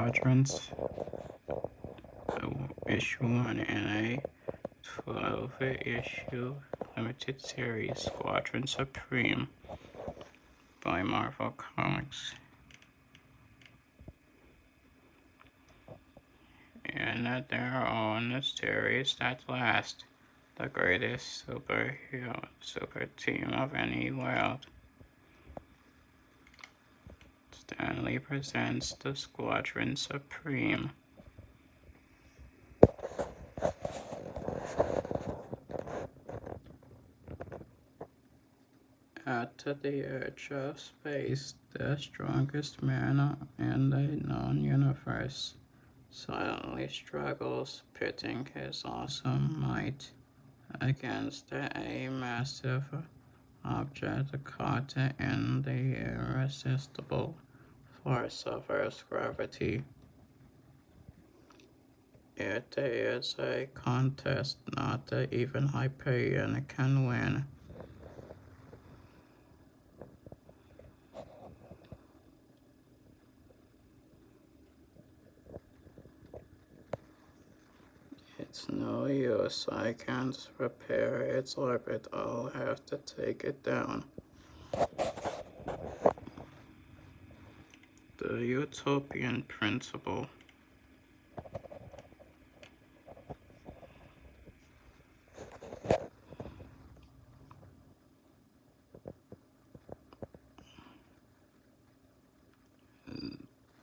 Squadrons issue 1 in a 12-issue limited series, Squadron Supreme by Marvel Comics. In their own series that last, the greatest super team of any world. Stanley presents the Squadron Supreme. At the edge of space, the strongest man in the known universe silently struggles, pitting his awesome might against a massive object caught in the irresistible force of Earth's gravity. It is a contest not even Hyperion can win. It's no use, I can't repair its orbit, I'll have to take it down. The utopian principle.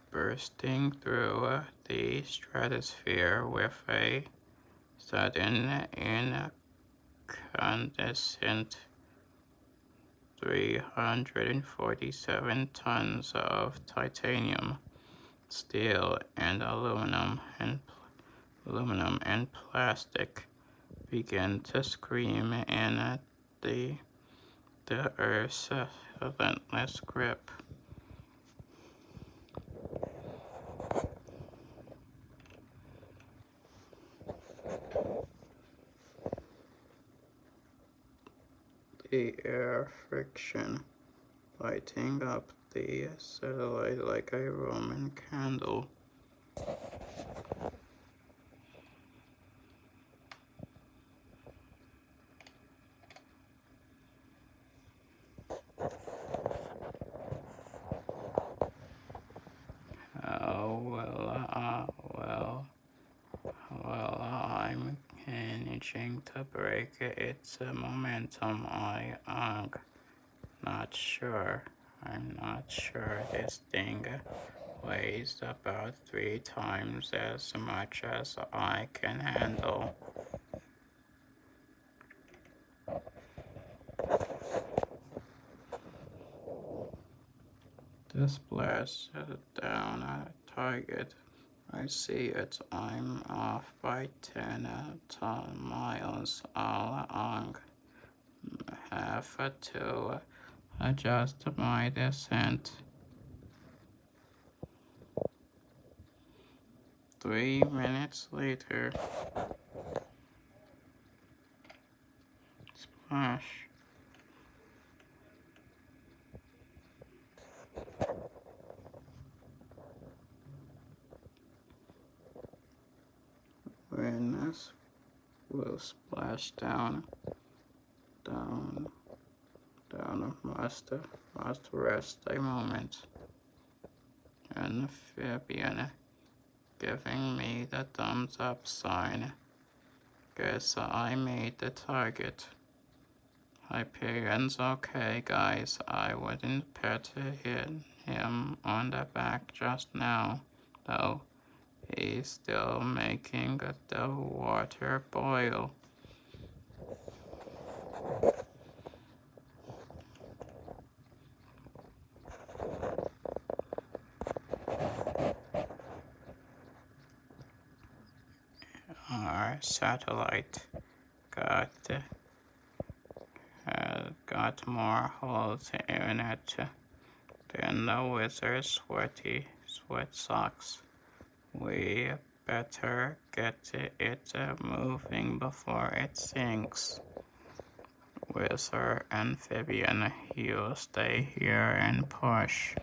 Bursting through the stratosphere with a sudden incandescent 347 tons of titanium, steel, and aluminum and plastic begin to scream in the Earth's relentless grip. The air friction lighting up the satellite like a Roman candle. I'm managing to break its momentum. I'm not sure this thing weighs about 3 times as much as I can handle. This blast down a target. I see it. I'm off by 10 miles along. Have to adjust my descent. 3 minutes later. Splash. Winners will splash down, must rest a moment. Amphibian giving me the thumbs up sign. Guess I made the target. Hyperion's okay, guys. I wouldn't pet him on the back just now, though. He's still making the water boil. Our satellite got more holes in it than the wizard's sweat socks. We better get it moving before it sinks. Wizard Amphibian, you stay here and push.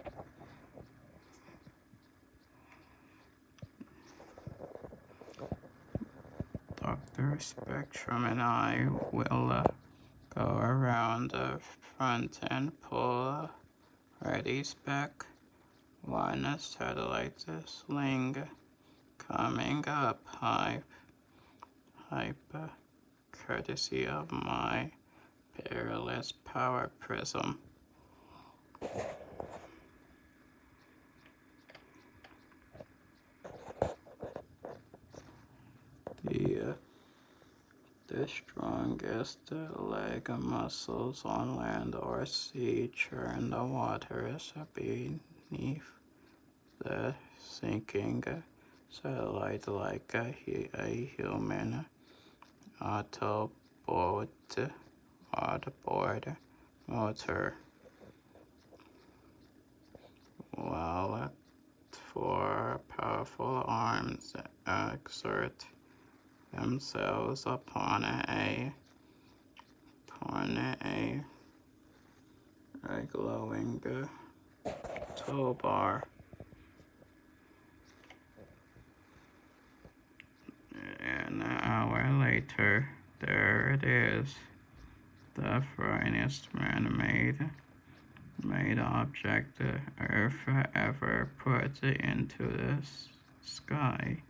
Dr. Spectrum and I will go around the front and pull ready spec. One satellite sling coming up, hype, courtesy of my peerless power prism. The strongest leg muscles on land or sea churn the waters beneath the sinking satellite like a human autoboard motor, while four powerful arms exert themselves upon a glowing tow bar. An hour later, there it is, the finest man-made object Earth ever put into the sky.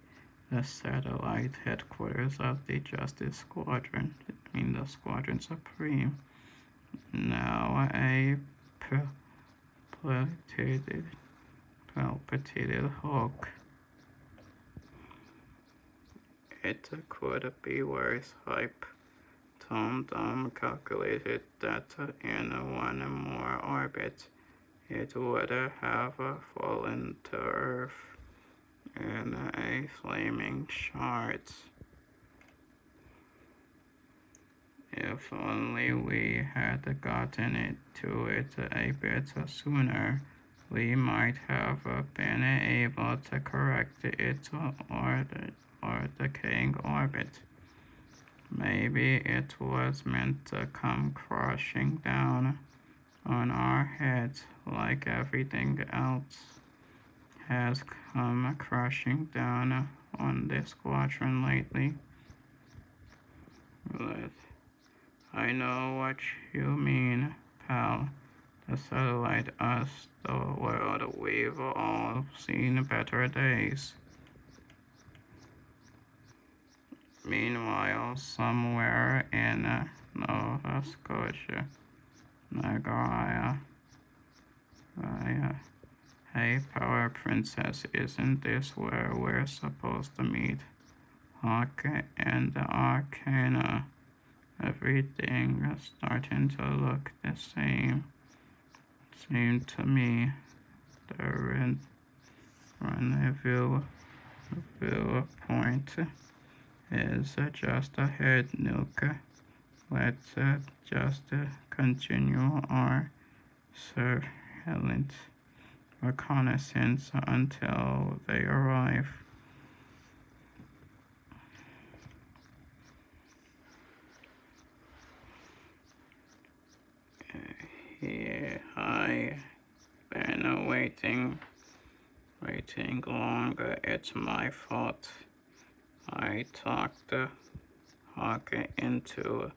The satellite headquarters of the Justice Squadron, the Squadron Supreme, now a palpitated hulk. It could be worse. Hype. Tom Dom calculated that in one more orbit, it would have fallen to Earth in a flaming shards. If only we had gotten to it a bit sooner, we might have been able to correct its decaying orbit. Maybe it was meant to come crashing down on our heads like everything else has come crashing down on this squadron lately. But I know what you mean, pal. The satellite, us, the world, we've all seen better days. Meanwhile, somewhere in Nova Scotia, Niagara, hey, Power Princess, isn't this where we're supposed to meet? Hawk and the Arcana. Everything is starting to look the same. Seemed to me the rendezvous point is just ahead, Nuke. Let's just continue our silent reconnaissance until they arrive. Here I've been waiting longer. It's my fault. I talked Hawk into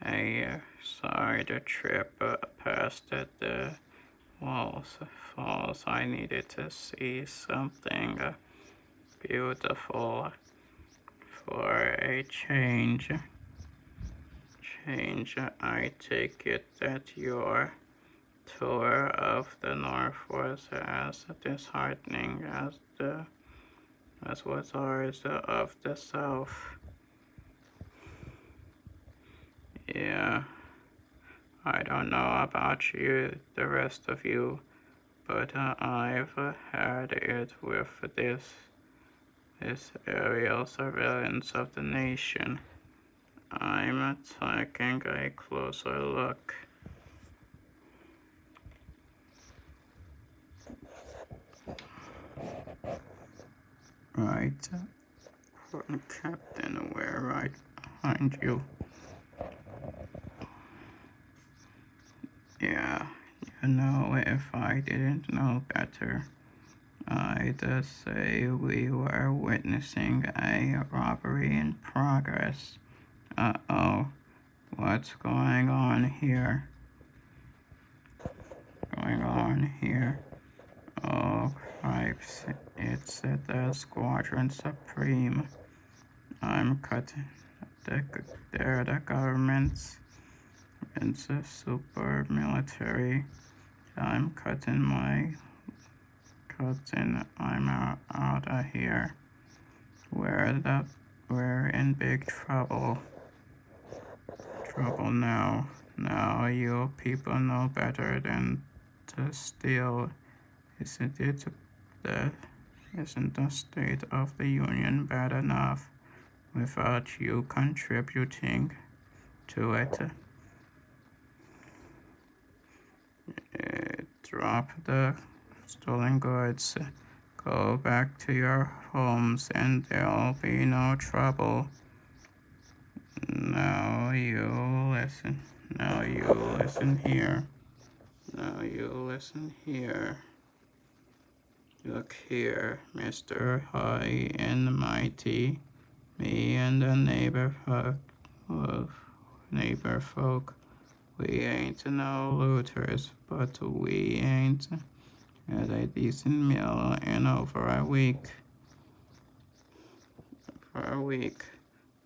a side trip past the falls. I needed to see something beautiful for a change. I take it that your tour of the North was as disheartening as was ours of the South. Yeah, I don't know about you, the rest of you, but I've had it with this aerial surveillance of the nation. I'm taking a closer look. Right, Captain, we're right behind you. Yeah, if I didn't know better, I just say we were witnessing a robbery in progress. Uh-oh, what's going on here? Oh, cripes, it's the Squadron Supreme. I'm cutting. They're the government's. It's a super military. I'm out of here. We're in big trouble. Trouble now. Now you people know better than to steal. Isn't it the isn't the State of the Union bad enough without you contributing to it? Drop the stolen goods. Go back to your homes and there'll be no trouble. Now you listen. Now you listen here. Now you listen here. Look here, Mr. High and Mighty. Me and the neighbor folk, we ain't no looters, but we ain't had a decent meal in over a week.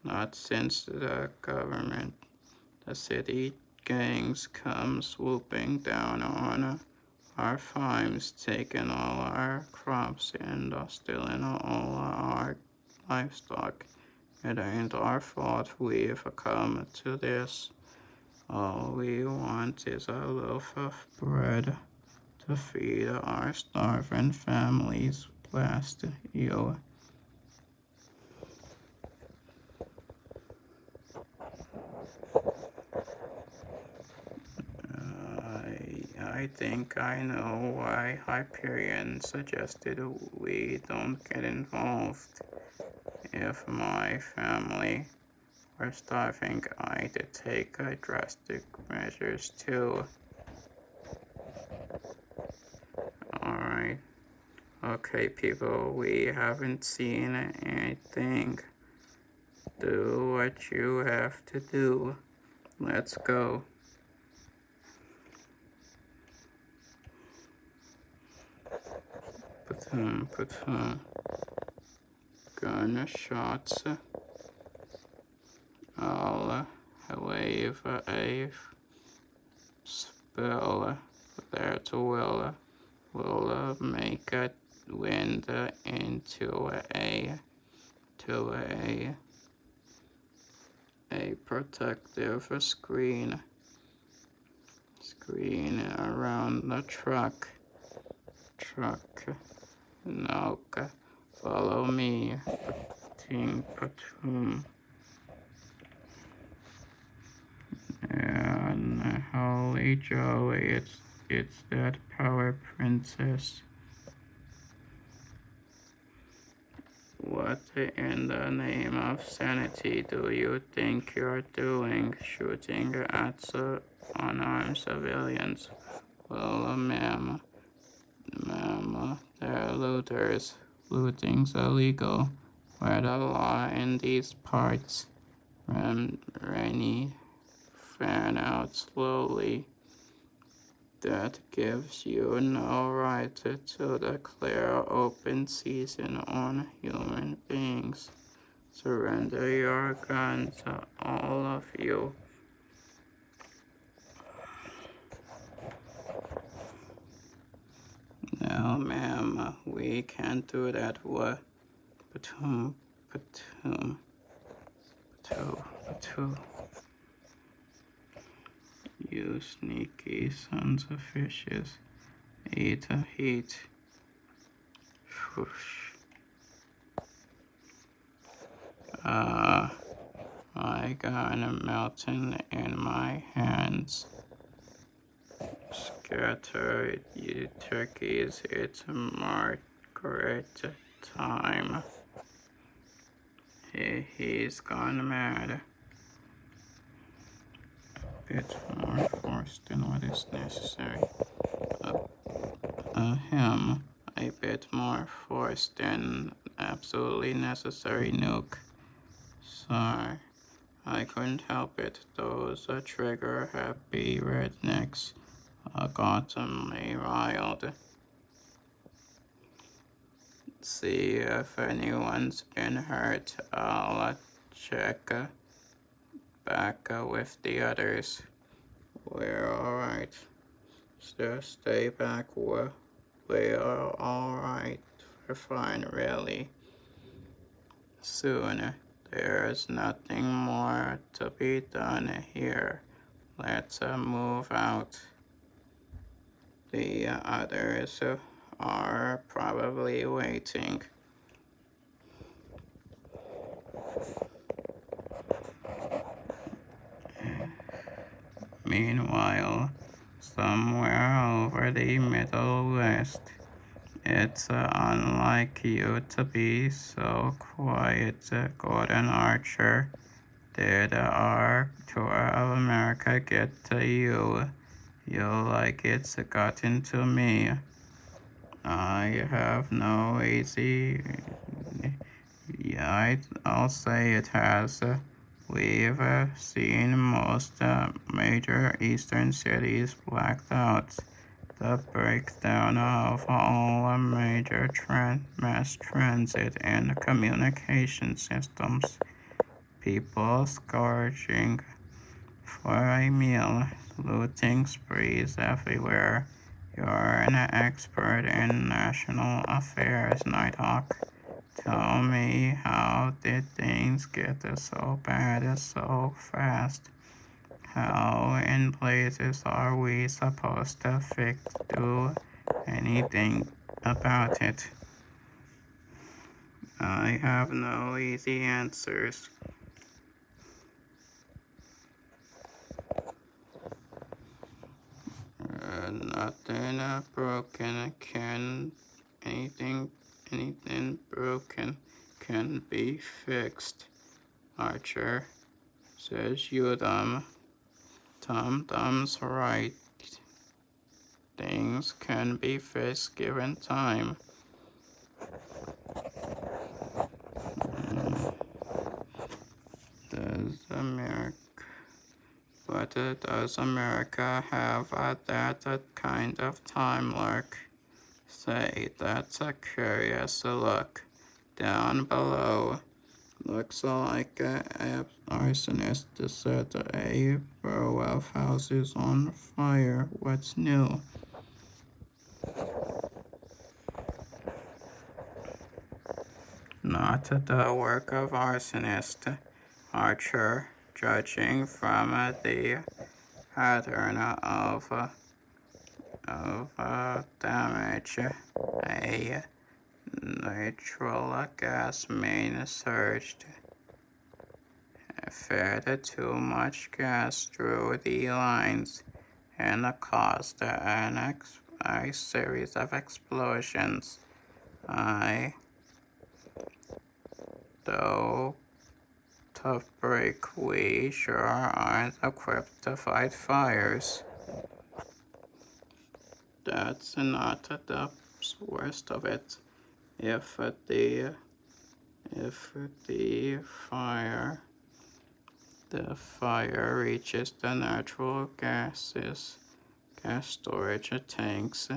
Not since the government, the city gangs come swooping down on our farms, taking all our crops and stealing all our livestock. It ain't our fault we've come to this. All we want is a loaf of bread to feed our starving families. Blast you. I think I know why Hyperion suggested we don't get involved. If my family were starving, I'd take drastic measures too. Alright. Okay, people, we haven't seen anything. Do what you have to do. Let's go. Patum. Gunshots. I'll wave a spell there to will make a wind into a protective screen around the truck. Now follow me. Patum. And holy jolly, it's that power princess. What in the name of sanity do you think you're doing, shooting at unarmed civilians? Well, ma'am, they're looters. Looting's illegal. We're the law in these parts. Rainy fan out slowly. That gives you no right to declare open season on human beings. Surrender your guns, all of you. No, ma'am, we can't do that. What? Patum. You sneaky sons of fishes. Eat a heat. Whoosh. My gun melting in my hands. Scatter, you turkeys, it's Margaret time. He's gone mad. A bit more force than what is necessary. Him, a bit more force than absolutely necessary nuke. Sorry, I couldn't help it. Those trigger-happy rednecks got me riled. See if anyone's been hurt. I'll check back with the others. We're alright. Just stay back. We're alright. We're fine, really. Soon. There's nothing more to be done here. Let's move out. The others are probably waiting. Meanwhile, somewhere over the Middle West, it's unlike you to be so quiet, Gordon Archer. Did our tour of America get to you? You like it's gotten to me. I have no easy. Yeah, I'll say it has. We've seen most major eastern cities blacked out. The breakdown of all major mass transit and communication systems. People scourging for a meal, looting sprees everywhere. You're an expert in national affairs, Nighthawk. Tell me, how did things get so bad so fast? How in places are we supposed to do anything about it? I have no easy answers. Nothing broken can anything broken can be fixed. Archer says you dumb. Tom's right. Things can be fixed given time. Does America have that kind of time, Lark? Say, that's a curious look. Down below, looks like an arsonist set a row of houses on fire. What's new? Not the work of arsonist, Archer, judging from the pattern of damage. A natural gas main surged, fed too much gas through the lines, and caused a series of explosions. Though tough break, we sure aren't equipped to fight fires. That's not the worst of it. If the fire reaches the natural gas storage tanks,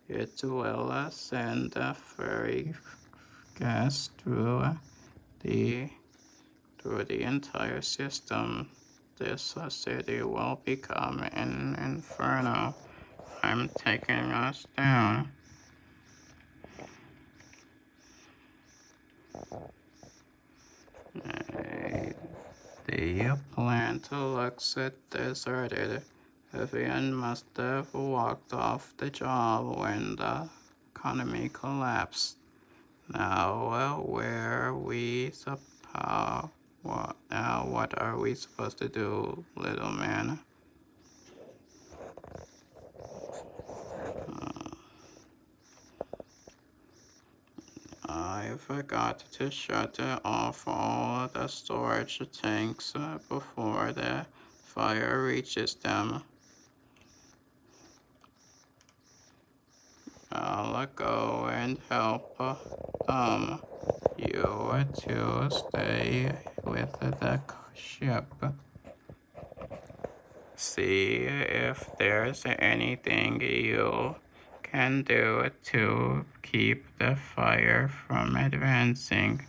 it will send fairy gas through the entire system. This city will become an inferno. I'm taking us down. The plant looks deserted. Vivian must have walked off the job when the economy collapsed. Now, where are we what are we supposed to do, little man? I forgot to shut off all the storage tanks before the fire reaches them. go and help them. You to stay with the ship. See if there's anything you can do to keep the fire from advancing.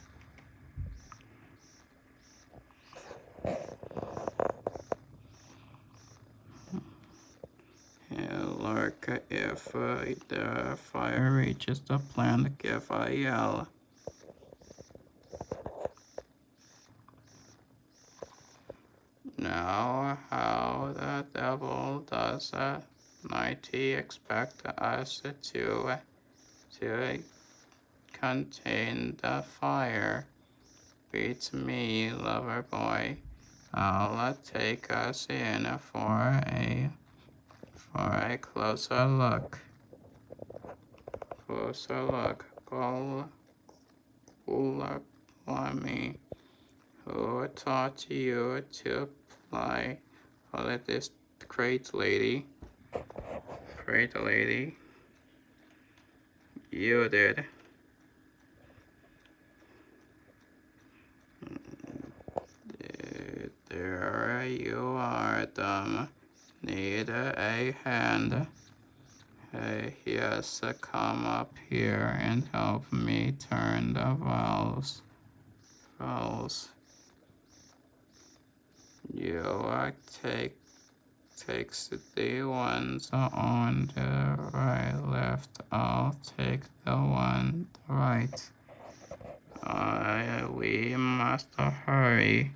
Look, if the fire reaches the plant, give a yell. Now, how the devil does Nighty expect us to contain the fire? Beats me, lover boy. I'll take us in for a closer look. Closer look. Me. Who taught you to play? Call it this crate lady. Crate lady. You did. There you are, dumb. Need a hand. Hey, yes, come up here and help me turn the valves. You takes the ones on the right, left. I'll take the one right. We must hurry.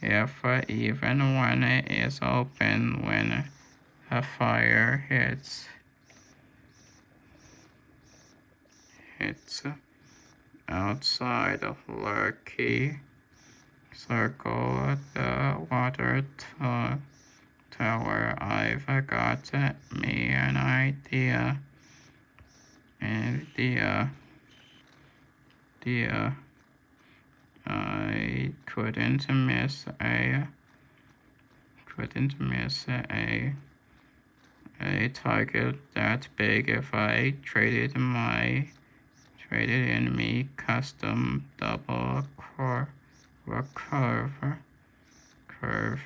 If even one is open when a fire hits. It's outside of Lurky. Circle the water tower. I've got me an idea. I couldn't miss a target that big if I traded in me custom double curve for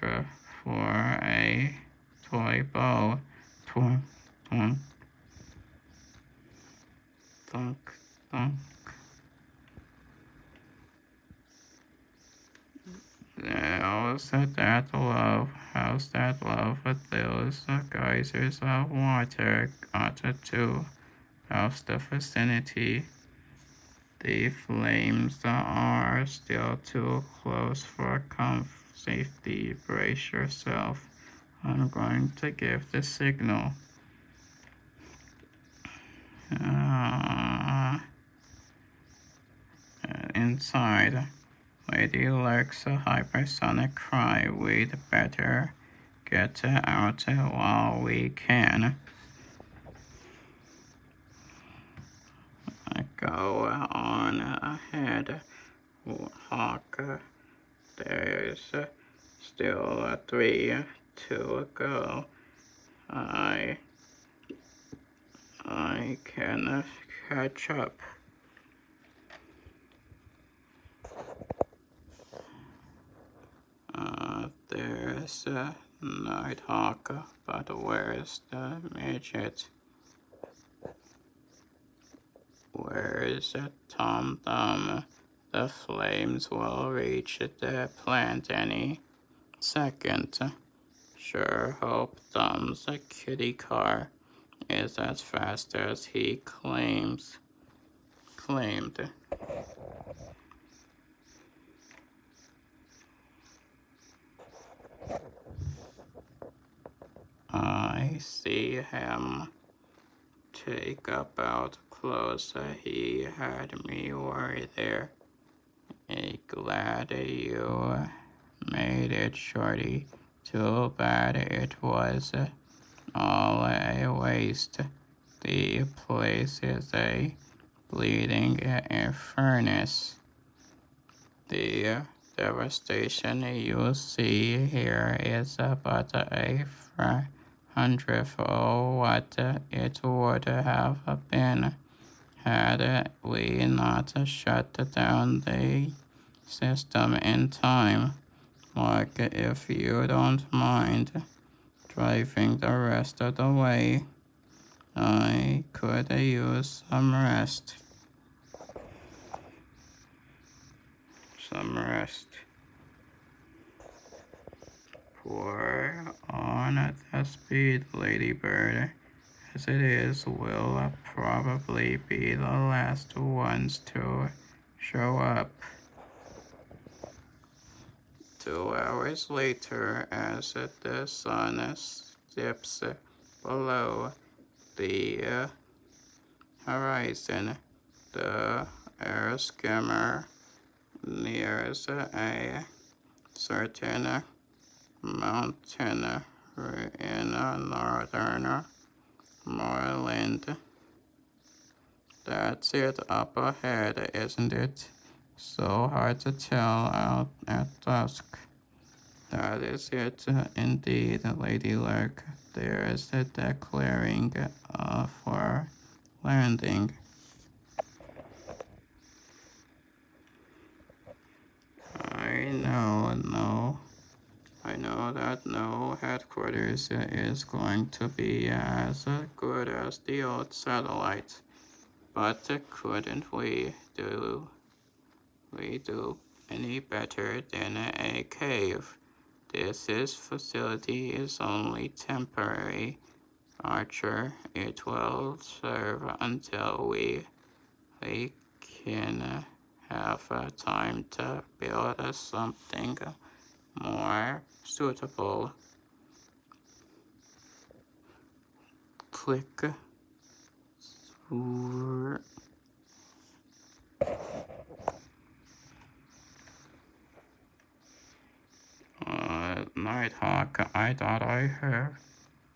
a toy bow. Thunk. How's that love with those geysers of water ought to douse the vicinity? The flames are still too close for safety. Brace yourself. I'm going to give the signal. Inside, Lady Luck's a hypersonic cry. We'd better get out while we can. Go on ahead, Hawk. There's still 3 to go. I can catch up. There's Nighthawk, but where's the midget? Where's Tom Thumb? The flames will reach the plant any second. Sure hope Thumb's kitty car is as fast as he claimed. I see him take about close. He had me worried there. Glad you made it, Shorty. Too bad it was all a waste. The place is a bleeding furnace. The devastation you see here is but a hundredth of what it would have been Had we not shut down the system in time, Mark, if you don't mind driving the rest of the way, I could use some rest. Some rest. Pour on the speed, Ladybird, as it is will probably be the last ones to show up. 2 hours later, as the sun dips below the horizon, the air skimmer nears a certain mountain in northern Moreland. That's it up ahead, isn't it? So hard to tell out at dusk. That is it, indeed, Lady Lurk. There is the declaring for landing. I know that no headquarters is going to be as good as the old satellite, but couldn't we do any better than a cave? This facility is only temporary, Archer. It will serve until we can have time to build something more suitable. Click. Nighthawk, I thought I heard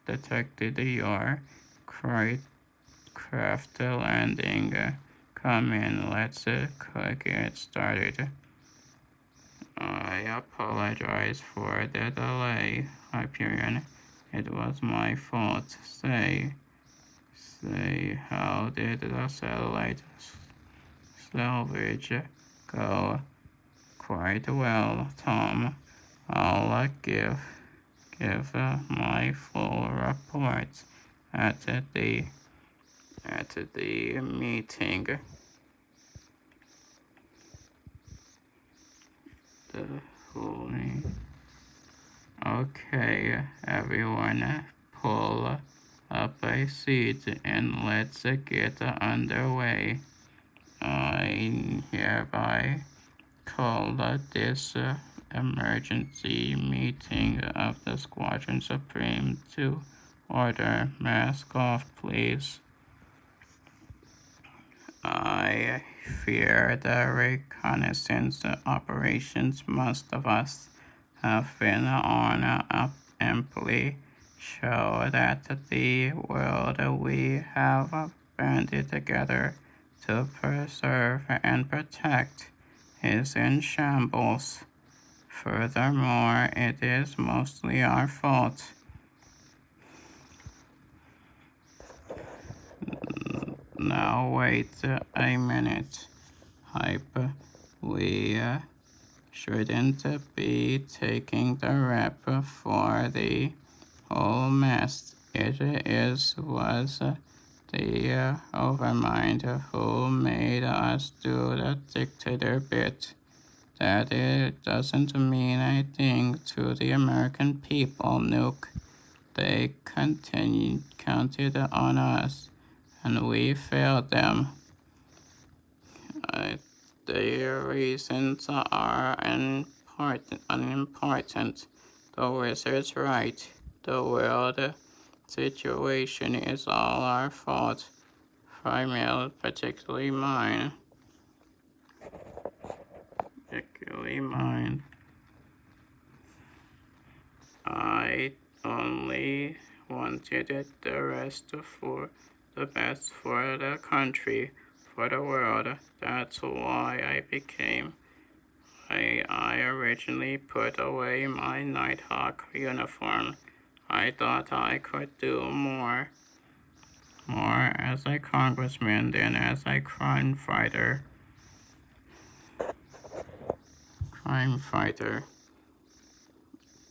detected your craft landing. Come in, let's get started. I apologize for the delay, Hyperion. It was my fault. Say, how did the satellite salvage go? Quite well, Tom. I'll give my full report at the meeting. Okay, everyone, pull up a seat and let's get underway. I hereby call this emergency meeting of the Squadron Supreme to order. Mask off, please. I fear the reconnaissance operations most of us have been on amply show that the world we have banded together to preserve and protect is in shambles. Furthermore, it is mostly our fault. Now wait a minute, Hype. We shouldn't be taking the rep for the whole mess. Was the overmind who made us do the dictator bit. That it doesn't mean a thing to the American people, Nuke. They counted on us, and we failed them. Their reasons are unimportant. The wizard's right. The world situation is all our fault. Particularly mine. I only wanted the rest for the best for the country, for the world. That's why I originally put away my Nighthawk uniform. I thought I could do more more as a congressman than as a crime fighter.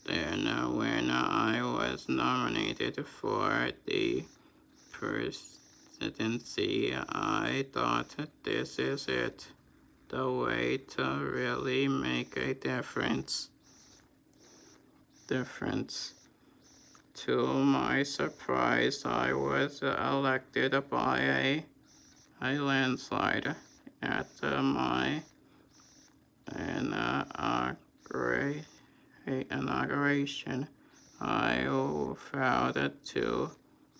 Then, when I was nominated for the presidency, I thought this is it, the way to really make a difference. To my surprise, I was elected by a landslide at my inauguration. I vowed to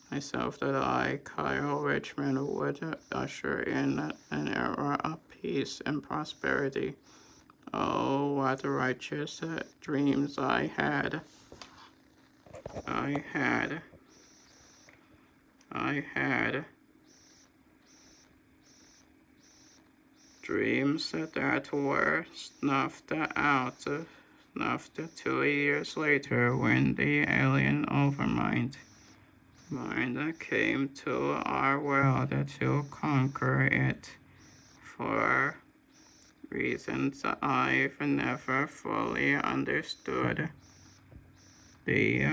myself that I, Kyle Richmond, would usher in an era of peace and prosperity. Oh, what righteous dreams I had. Dreams that were snuffed 2 years later when the alien overmind came to our world to conquer it for reasons I've never fully understood. The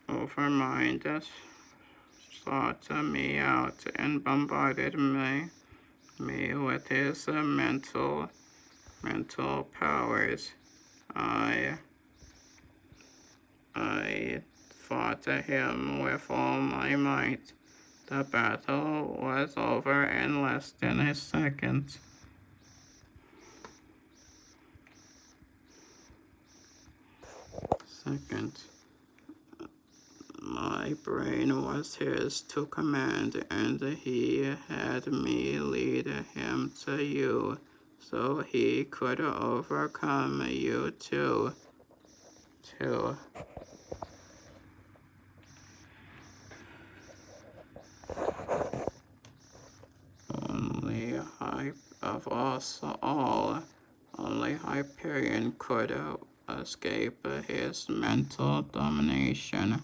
overmind sought me out and bombarded me with his mental powers. I fought him with all my might. The battle was over in less than a second. My brain was his to command, and he had me lead him to you, so he could overcome you too. Only Hyperion could escape his mental domination.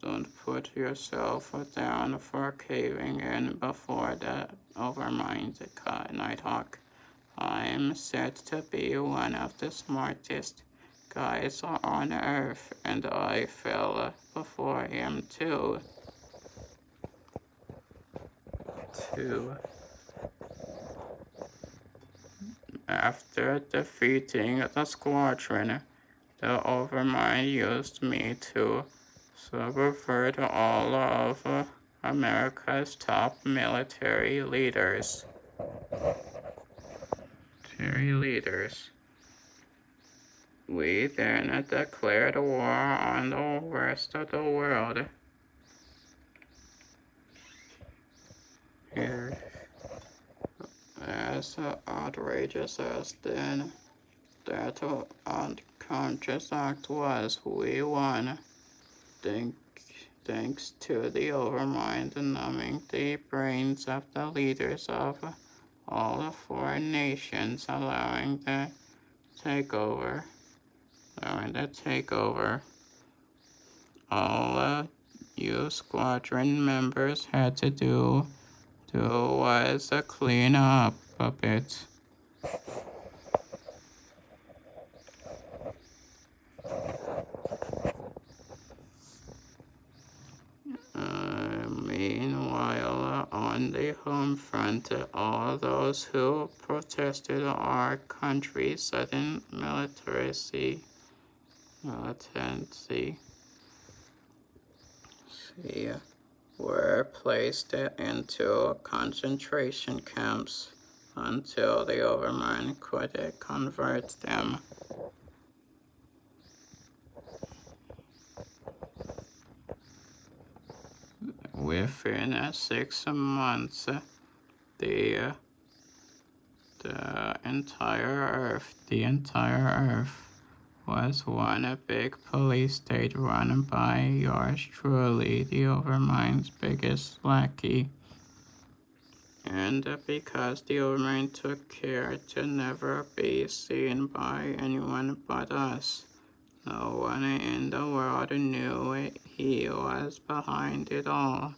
Don't put yourself down for caving in before the overmind, Nighthawk. I'm said to be one of the smartest guys on Earth, and I fell before him too. After defeating the Squadron, the Overmind used me to subvert all of America's top military leaders. We then declared war on the rest of the world. Here, as outrageous as then that unconscious act was, we won. Thanks to the Overmind numbing the brains of the leaders of all the foreign nations, allowing the takeover. All you Squadron members had to do was clean up a bit. Meanwhile, on the home front, all those who protested our country's sudden militancy were placed into concentration camps until the Overmind could convert them. Within 6 months, the entire Earth was one big police state run by yours truly, the Overmind's biggest lackey. And because the Overmind took care to never be seen by anyone but us, no one in the world knew he was behind it all.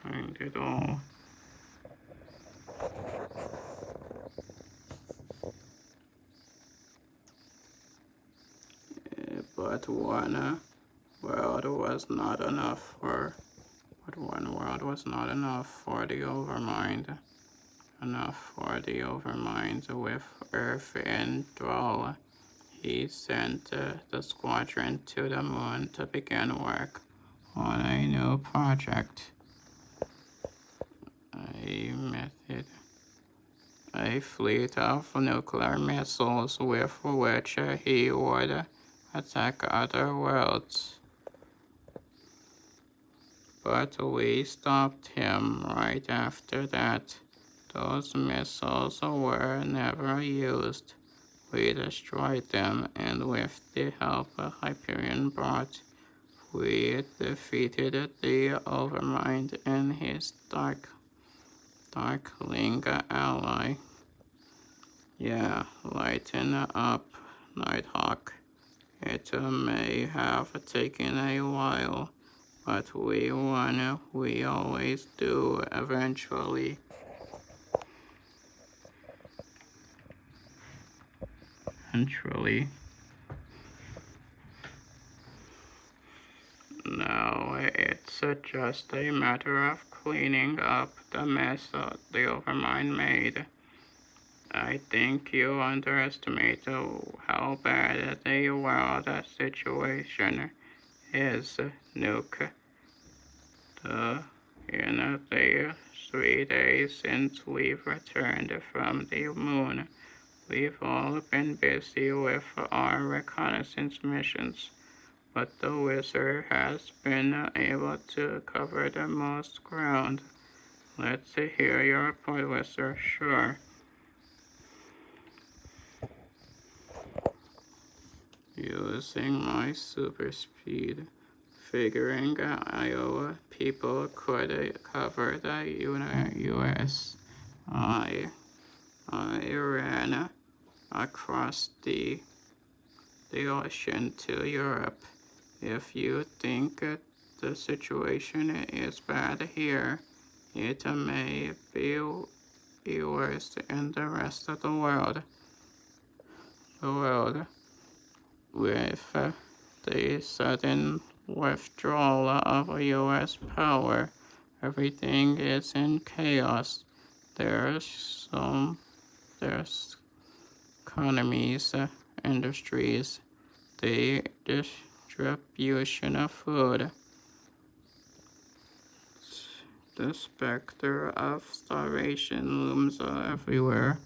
Behind it all. But one world was not enough for the Overmind. Enough for the Overmind with Earth in thrall. He sent the squadron to the moon to begin work on a new project. A fleet of nuclear missiles with which he would attack other worlds. But we stopped him right after that. Those missiles were never used. We destroyed them, and with the help Hyperion brought, we defeated the Overmind and his Darkling ally. Yeah, lighten up, Nighthawk. It may have taken a while, but we won. We always do eventually. Now it's just a matter of cleaning up the mess the Overmind made. I think you underestimate how bad the world situation is, Nuke. In the 3 days since we've returned from the moon, we've all been busy with our reconnaissance missions, but the Wizard has been able to cover the most ground. Let's hear your report, Wizard. Sure. Using my super speed, figuring Iowa people could cover the U.S. I ran across the ocean to Europe. If you think the situation is bad here, it may be worse in the rest of the world. With the sudden withdrawal of U.S. power, everything is in chaos. There's economies, industries, the distribution of food. The specter of starvation looms everywhere.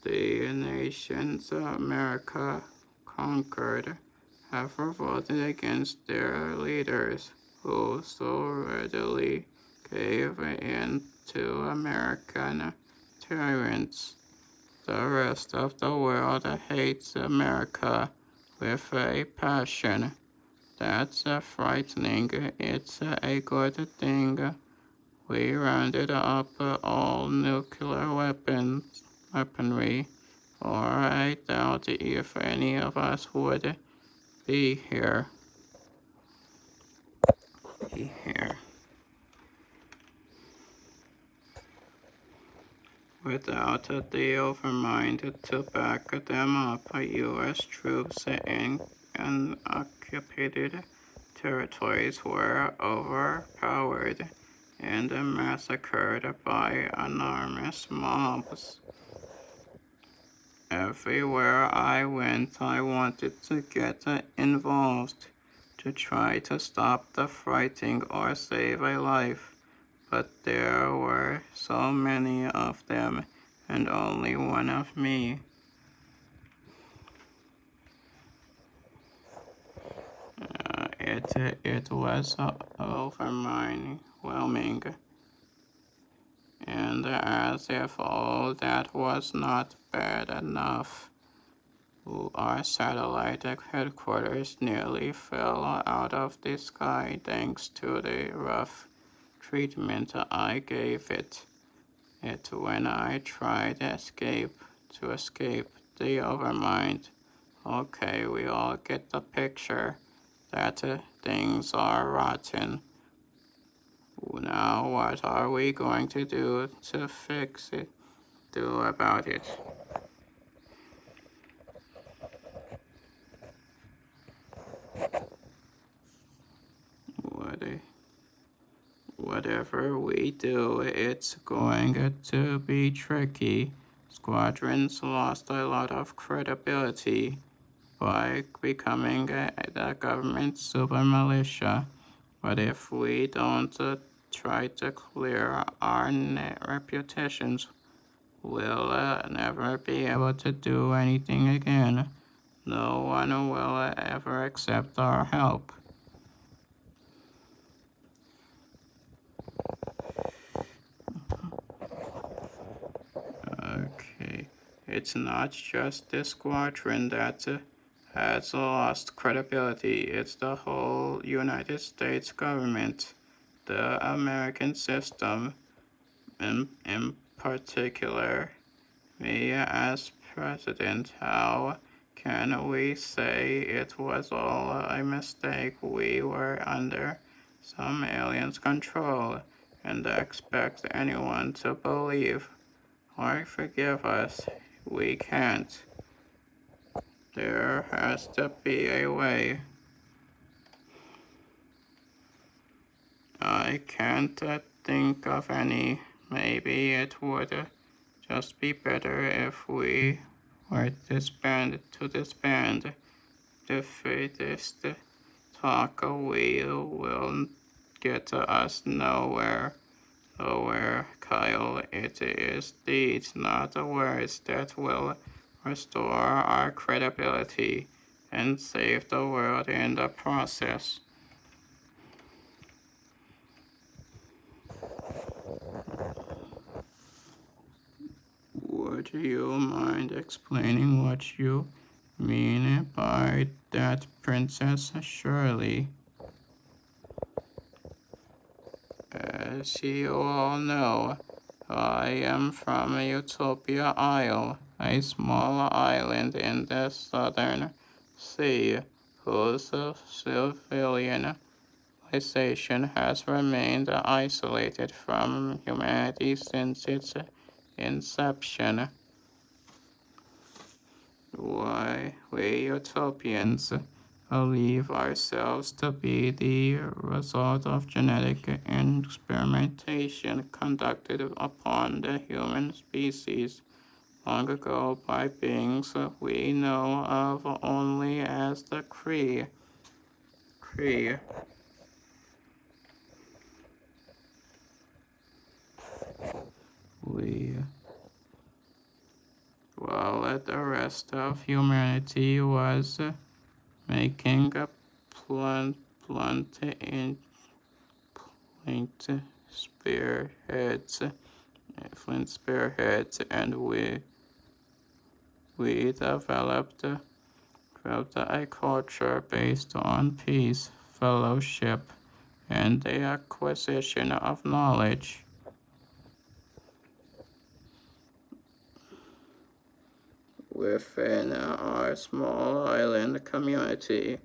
The nations America conquered have revolted against their leaders, who so readily gave in to American tyrants. The rest of the world hates America with a passion. That's frightening. It's a good thing we rounded up all nuclear weaponry, or I doubt if any of us would be here. Without the Overmind to back them up, U.S. troops in unoccupied territories were overpowered and massacred by enormous mobs. Everywhere I went, I wanted to get involved, to try to stop the fighting or save a life, but there were so many of them and only one of me. It was overwhelming, and as if all that was not bad enough, Our satellite headquarters nearly fell out of the sky thanks to the rough treatment I gave it. When I tried to escape the overmind. Okay, we all get the picture that things are rotten. Now what are we going to do to fix it? Do about it? What, whatever we do, it's going to be tricky. Squadrons lost a lot of credibility by becoming the government super militia. But if we don't try to clear our reputations, we'll never be able to do anything again. No one will ever accept our help. Okay, it's not just the squadron that has lost credibility, it's the whole United States government, the American system, in particular. Me as president, how can we say it was all a mistake? We were under some alien's control and expect anyone to believe or forgive us. We can't. There has to be a way. I can't think of any. Maybe it would just be better if we were to disband. Defeat this talk will get us nowhere. Kyle. It is deeds, not words, that will restore our credibility and save the world in the process. Would you mind explaining what you mean by that, Princess Shirley? As you all know, I am from Utopia Isle, a small island in the southern sea, whose civilization has remained isolated from humanity since its inception. Why, we Utopians believe ourselves to be the result of genetic experimentation conducted upon the human species long ago by beings we know of only as the Kree. We, while the rest of humanity was making a blunt in flint spearheads, and we developed a culture based on peace, fellowship, and the acquisition of knowledge. Within our small island community,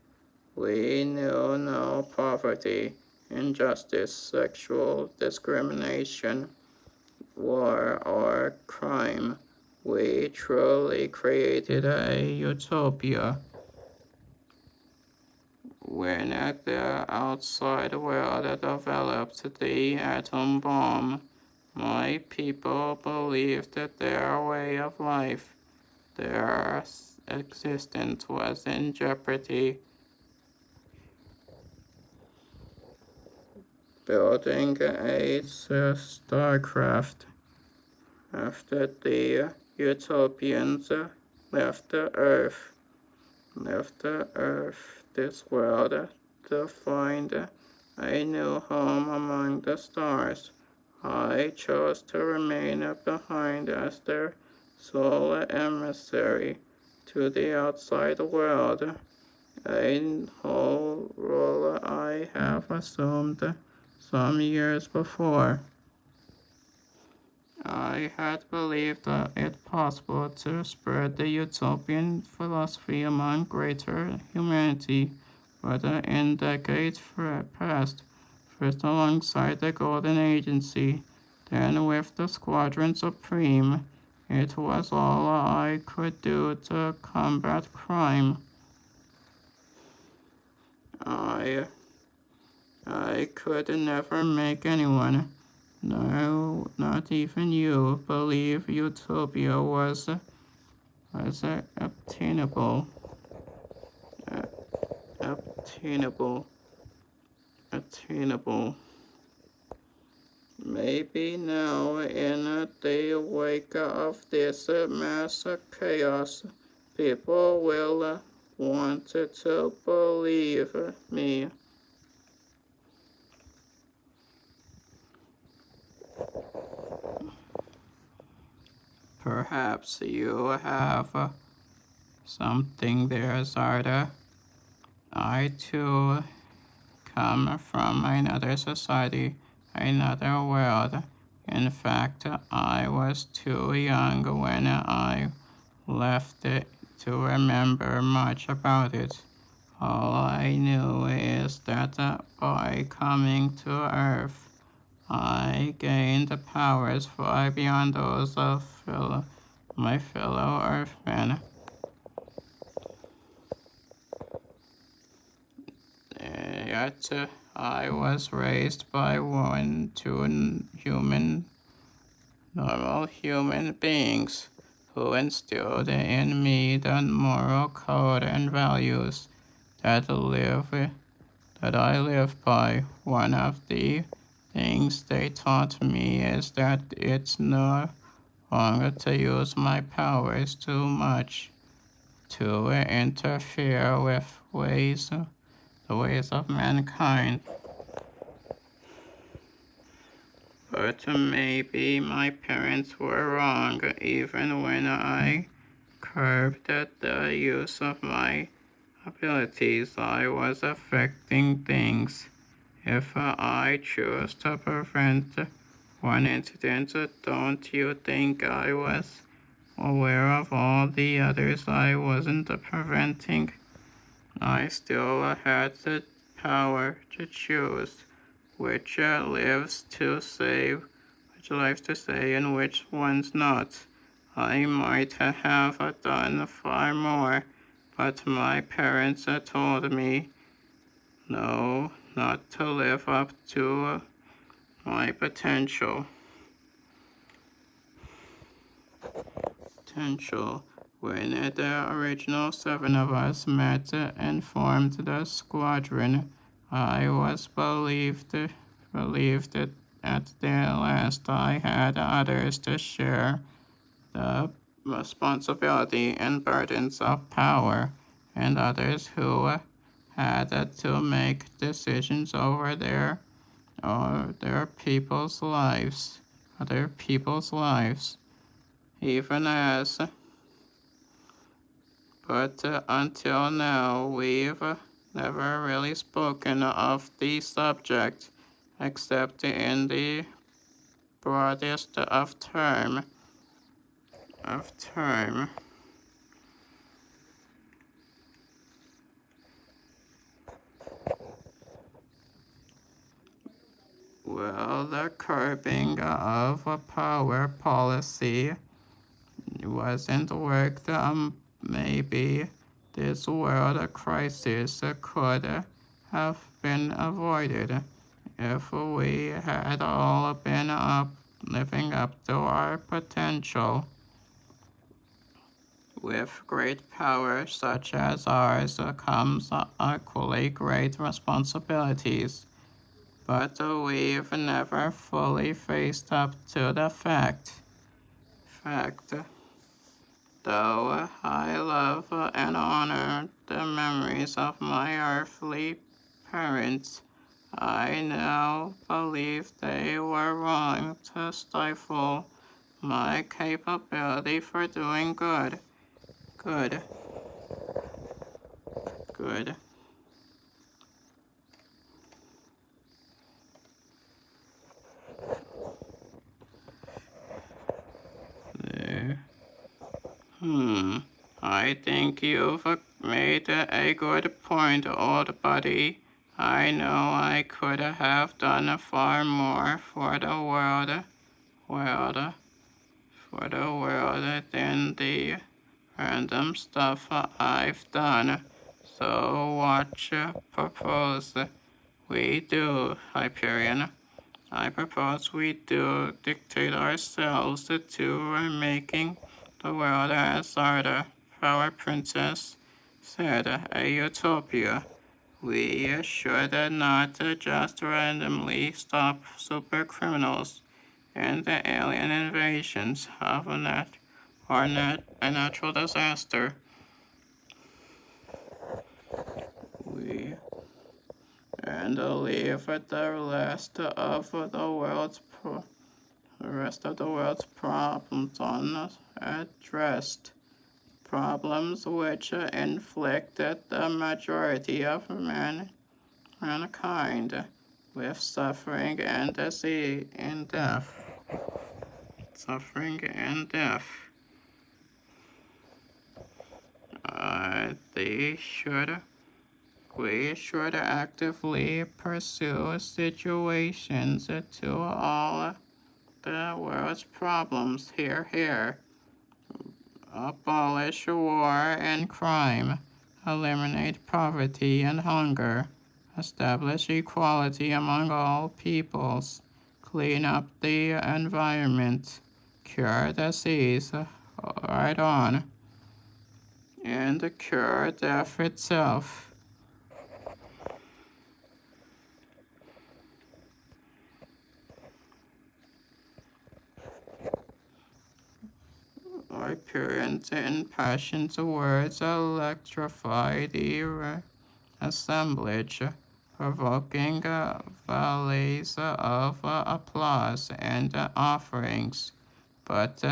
we knew no poverty, injustice, sexual discrimination, war, or crime. We truly created a utopia. When the outside world developed the atom bomb, my people believed that their way of life, their existence was in jeopardy. Building a starcraft. After the utopians left the earth, this world, to find a new home among the stars, I chose to remain behind as their sole emissary, to the outside world, a whole role I have assumed some years before. I had believed it possible to spread the utopian philosophy among greater humanity, but in decades past, first alongside the Golden Agency, then with the Squadron Supreme, it was all I could do to combat crime. I I could never make anyone, no, not even you, believe utopia was obtainable, uh, obtainable, attainable. Maybe now, in the wake of this mass chaos, people will want to believe me. Perhaps you have something there, Zarda. I too come from another society, another world. In fact, I was too young when I left it to remember much about it. All I knew is that by coming to Earth, I gained powers far beyond those of my fellow Earthmen. Yet I was raised by one to normal human beings who instilled in me the moral code and values that I live by. One of the things they taught me is that it's no longer to use my powers too much to interfere with the ways of mankind. But maybe my parents were wrong, even when I curbed the use of my abilities. I was affecting things. If I choose to prevent one incident, don't you think I was aware of all the others I wasn't preventing? I still had the power to choose which lives to save, which lives to say, and which ones not. I might have done far more, but my parents told me no, not to live up to my potential. When the original 7 of us met and formed the Squadron, I was believed that at the last I had others to share the responsibility and burdens of power, and others who had to make decisions over their people's lives, other people's lives, even as. But until now, we've never really spoken of the subject, except in the broadest of term. Well, the curbing of a power policy wasn't worked. Maybe this world crisis could have been avoided if we had all been living up to our potential. With great power such as ours comes equally great responsibilities, but we've never fully faced up to the fact. Though I love and honor the memories of my earthly parents, I now believe they were wrong to stifle my capability for doing good. Good. There. I think you've made a good point, old buddy. I know I could have done far more for the world, than the random stuff I've done. So what you propose we do, Hyperion? I propose we do dictate ourselves to making the world as our princess said, a utopia. We should not just randomly stop super criminals and the alien invasions of a natural disaster. We and leave the rest of the world's problems unaddressed. Problems which inflicted the majority of mankind with suffering and disease and death. Suffering and death. They should We should actively pursue situations to all the world's problems. Here. Abolish war and crime. Eliminate poverty and hunger. Establish equality among all peoples. Clean up the environment. Cure disease. Right on. And cure death itself. Hyperion's impassioned words electrify the assemblage, provoking volleys of applause and offerings. But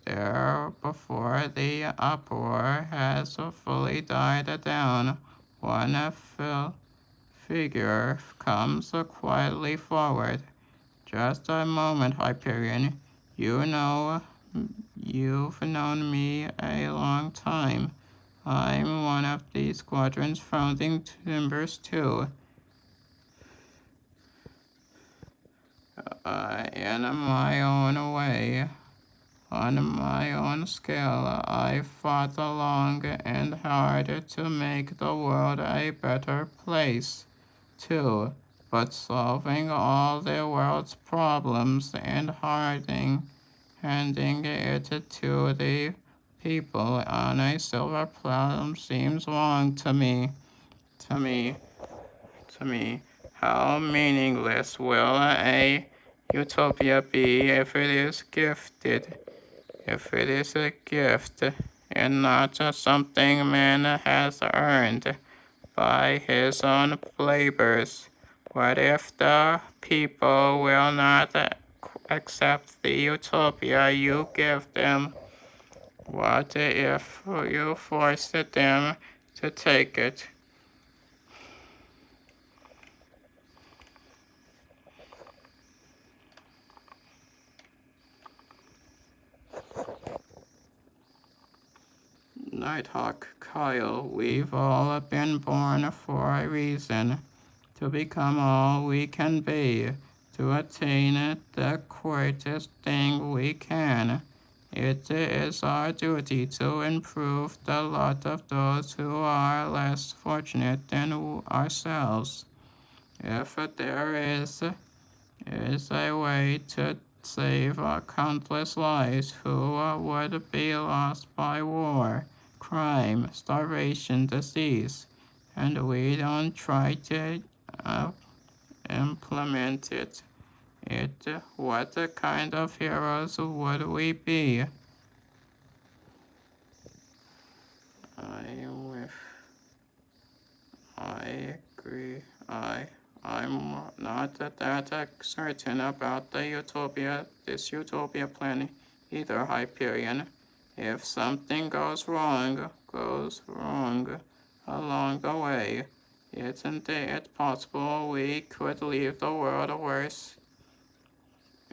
there, before the uproar has fully died down, one figure comes quietly forward. Just a moment, Hyperion. You've known me a long time. I'm one of the Squadron's founding members too. In my own way, on my own scale, I fought long and hard to make the world a better place, too. But solving all the world's problems and handing it to the people on a silver platter seems wrong to me. To me, how meaningless will a utopia be if it is gifted? If it is a gift and not something man has earned by his own labors? What if the people will not accept the utopia you give them? What if you force them to take it? Nighthawk, Kyle, we've all been born for a reason, to become all we can be, to attain the greatest thing we can. It is our duty to improve the lot of those who are less fortunate than ourselves. If there is a way to save countless lives who would be lost by war, crime, starvation, disease, and we don't try to implement it, what kind of heroes would we be? I agree. I'm not that certain about this utopia plan either, Hyperion. If something goes wrong, along the way. Isn't it possible we could leave the world worse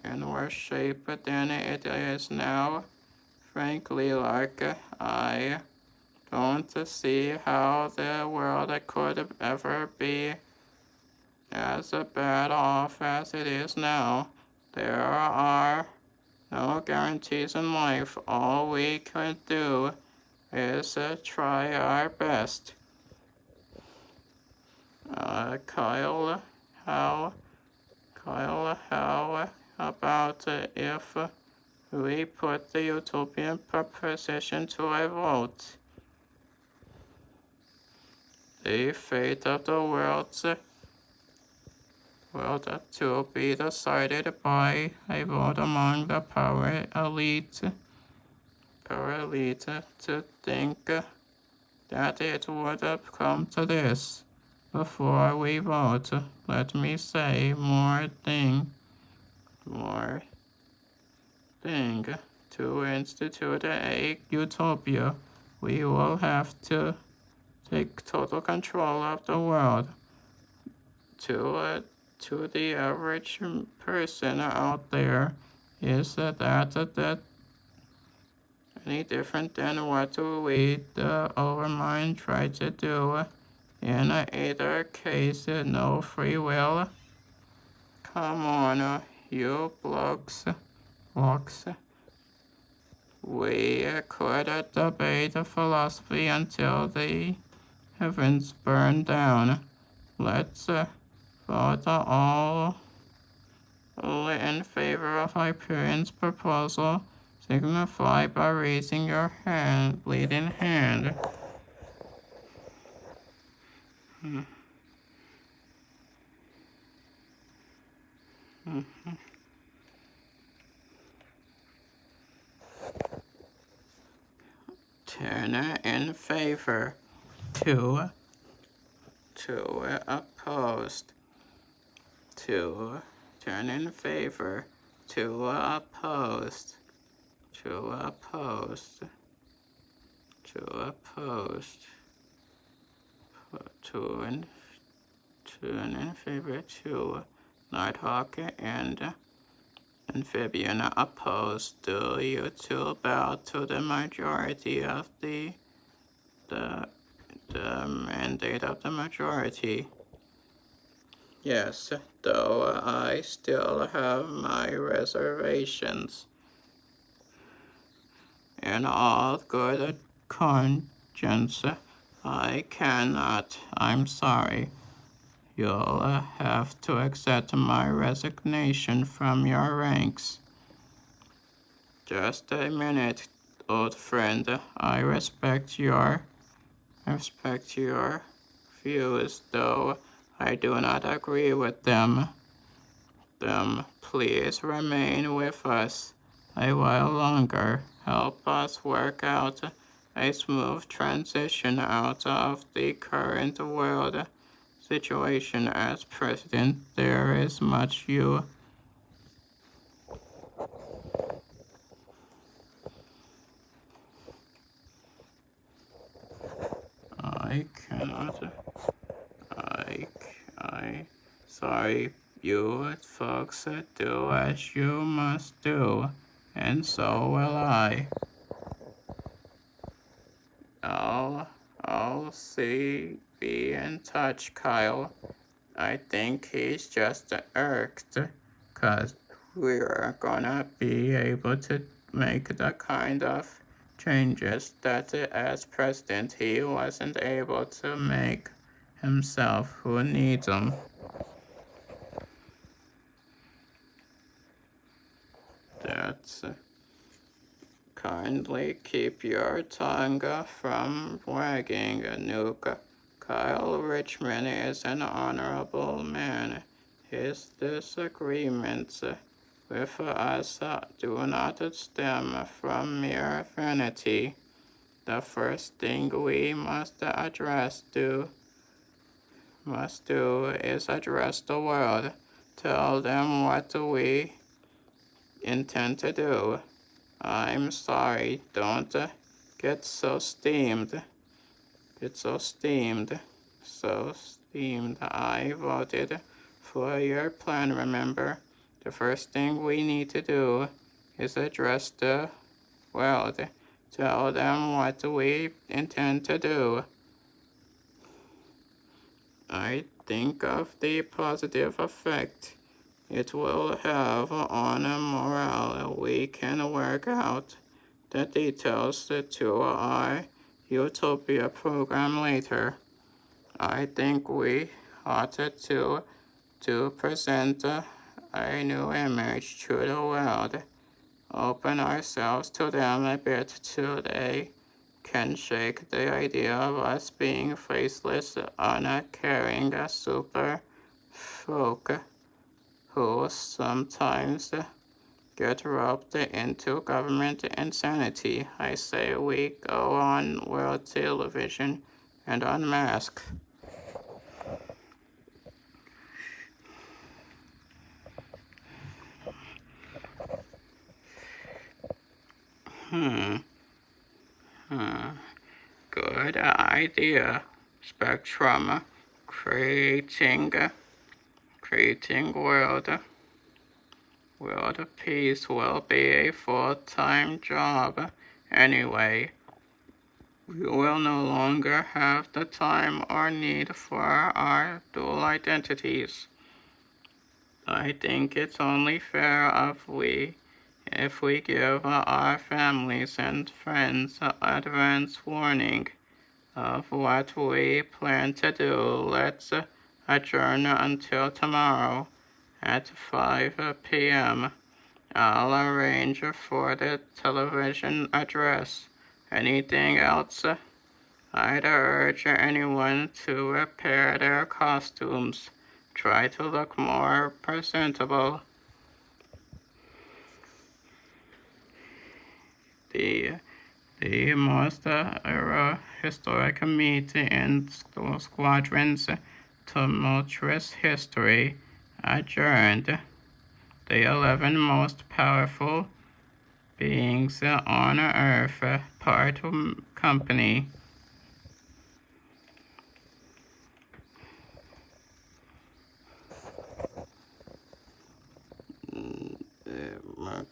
in worse shape than it is now? Frankly, like, I don't see how the world could ever be as bad off as it is now. There are no guarantees in life. All we could do is try our best. Kyle, how about if we put the utopian proposition to a vote? The fate of the world to be decided by a vote among the power elite. To think that it would come to this. Before we vote, let me say more thing to institute a utopia. We will have to take total control of the world. To the average person out there, is that any different than what we, the overmind, try to do? In either case, no free will. Come on, you blokes. We could debate philosophy until the heavens burn down. Let's vote all in favor of Hyperion's proposal. Signify by raising your hand, bleeding hand. Turn in favor. Two opposed. Two turn in favor. Two opposed. Two opposed. Two opposed. Two in favor. Two Nighthawk and Amphibian opposed. Do you two bow to the majority of the mandate of the majority? Yes, though I still have my reservations. In all good conscience, I cannot. I'm sorry. You'll have to accept my resignation from your ranks. Just a minute, old friend. I respect your views, though I do not agree with them. Please remain with us a while longer. Help us work out a smooth transition out of the current world situation. As president, there is much I cannot. Sorry, you folks do as you must do, and so will I. I'll be in touch, Kyle. I think he's just irked, 'cause we're gonna be able to make the kind of changes that as president he wasn't able to make himself. Who needs them? That's kindly keep your tongue from wagging, Nuke. Kyle Richmond is an honorable man. His disagreements with us do not stem from mere vanity. The first thing we must do is address the world. Tell them what we intend to do. I'm sorry, don't get so steamed. It's so steamed. I voted for your plan, remember? The first thing we need to do is address the world. Tell them what we intend to do. I think of the positive effect it will have on morale. We can work out the details to our Utopia program later. I think we ought to present a new image to the world, open ourselves to them a bit so they can shake the idea of us being faceless, uncaring super folk who sometimes get roped into government insanity. I say we go on world television and unmask. Hmm. Good idea. Spectrum. Creating world peace will be a full-time job. Anyway, we will no longer have the time or need for our dual identities. I think it's only fair if we give our families and friends advance warning of what we plan to do. Let's adjourn until tomorrow at 5 p.m. I'll arrange for the television address. Anything else? I'd urge anyone to repair their costumes. Try to look more presentable. The most historic meet in Squadron's tumultuous history adjourned. The 11 most powerful beings on Earth part company.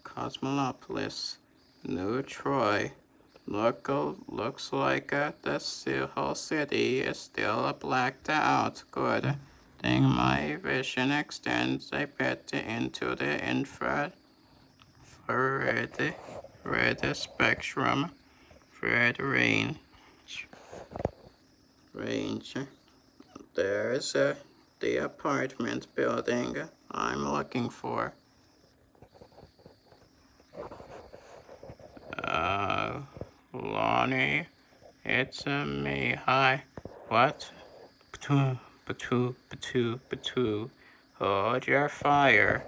Cosmopolis, New Troy. Looks like the whole city is still blacked out. Good thing my vision extends a bit into the infrared red spectrum. Red range. There's the apartment building I'm looking for. Lonnie, it's me. Hi. What? Batu. Hold your fire.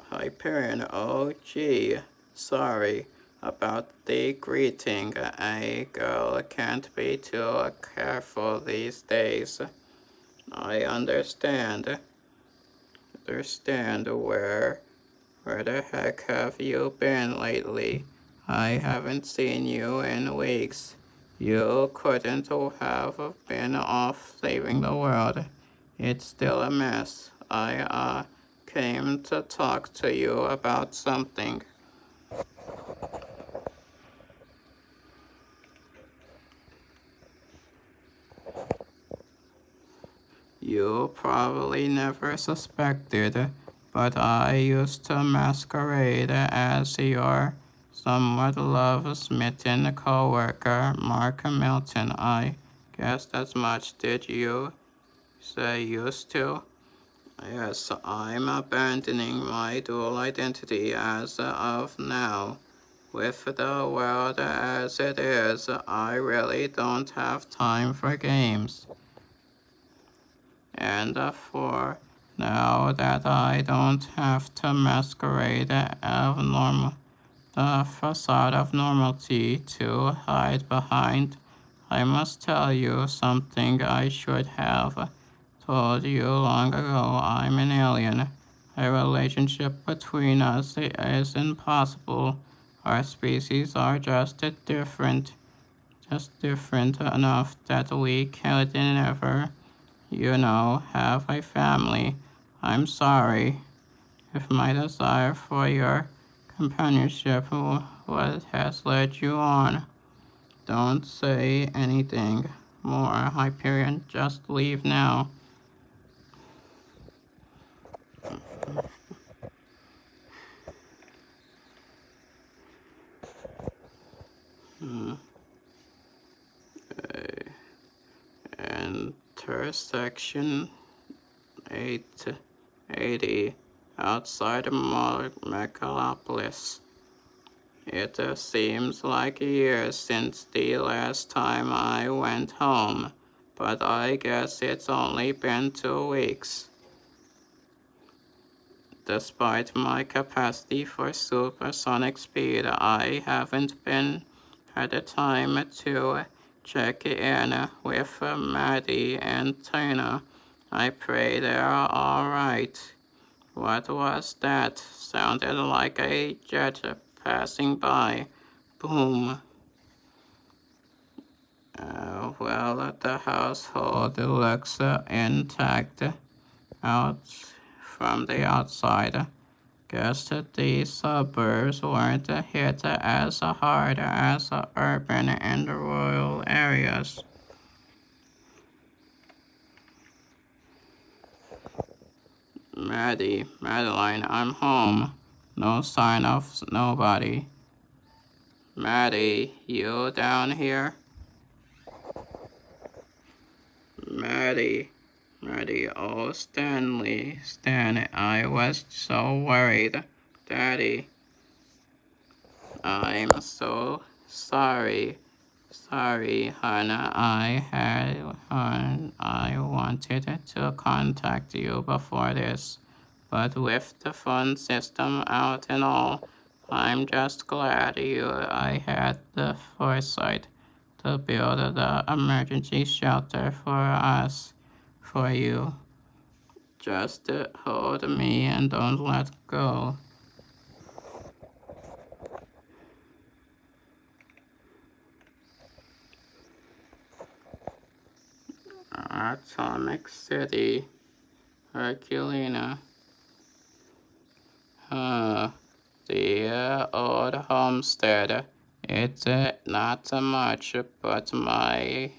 Hyperion, oh gee. Sorry about the greeting. A girl can't be too careful these days. I understand. Where the heck have you been lately? I haven't seen you in weeks. You couldn't have been off saving the world. It's still a mess. I came to talk to you about something. You probably never suspected, but I used to masquerade as your somewhat love-smitten co-worker, Mark Milton. I guessed as much. Did you say used to? Yes, I'm abandoning my dual identity as of now. With the world as it is, I really don't have time for games. And for now that I don't have to masquerade the facade of normality to hide behind, I must tell you something I should have told you long ago. I'm an alien. A relationship between us is impossible. Our species are just different enough that we could never, have a family. I'm sorry if my desire for your companionship what has led you on. Don't say anything more, Hyperion. Just leave now. Intersection 880 outside Megalopolis. It seems like years since the last time I went home, but I guess it's only been 2 weeks. Despite my capacity for supersonic speed, I haven't been had the time to check in with Maddie and Tina. I pray they're all right. What was that? Sounded like a jet passing by. Boom. Well, the household looks intact out from the outside. Guess that the suburbs weren't hit as hard as urban and rural areas. Madeline, I'm home. No sign of nobody. Maddie, you down here? Maddie, oh Stan, I was so worried. Daddy, I'm so sorry. Sorry, Hannah, I wanted to contact you before this, but with the phone system out and all, I'm just glad I had the foresight to build the emergency shelter for you. Just hold me and don't let go. Atomic City, Herculina. The old homestead. It's not much, but not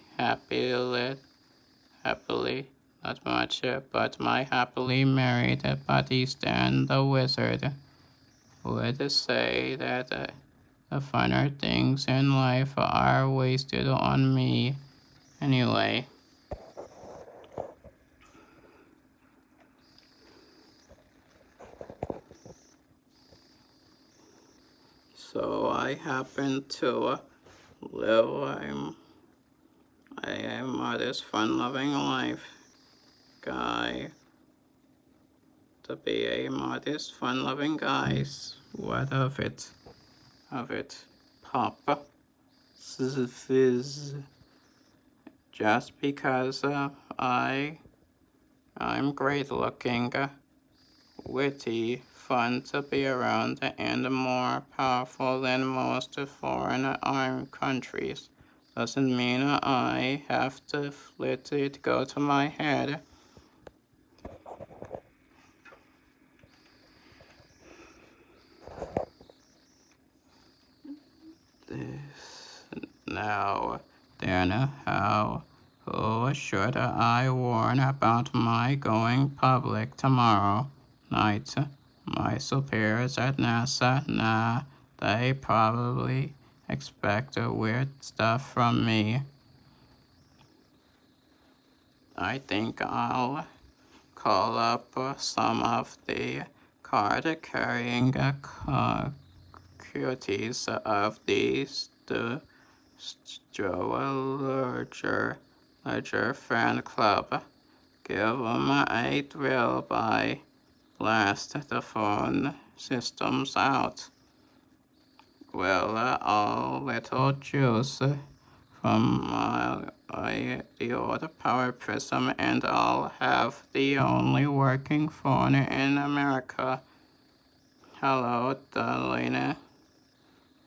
much, but my happily married buddy Stan the Wizard would say that the finer things in life are wasted on me anyway. So I happen to live a modest, fun-loving life guy. To be a modest, fun-loving guy. What of it? Papa. Fizz. Just because I'm great looking, witty, fun to be around, and more powerful than most foreign armed countries doesn't mean I have to let it go to my head. Now, then, who should I warn about my going public tomorrow night? My superiors at NASA? Nah, they probably expect weird stuff from me. I think I'll call up some of the card-carrying cuties of the Ledger fan club. Give 'em a drill by blast the phone systems out. Well, a little juice from the old power prism, and I'll have the only working phone in America. Hello, Delina.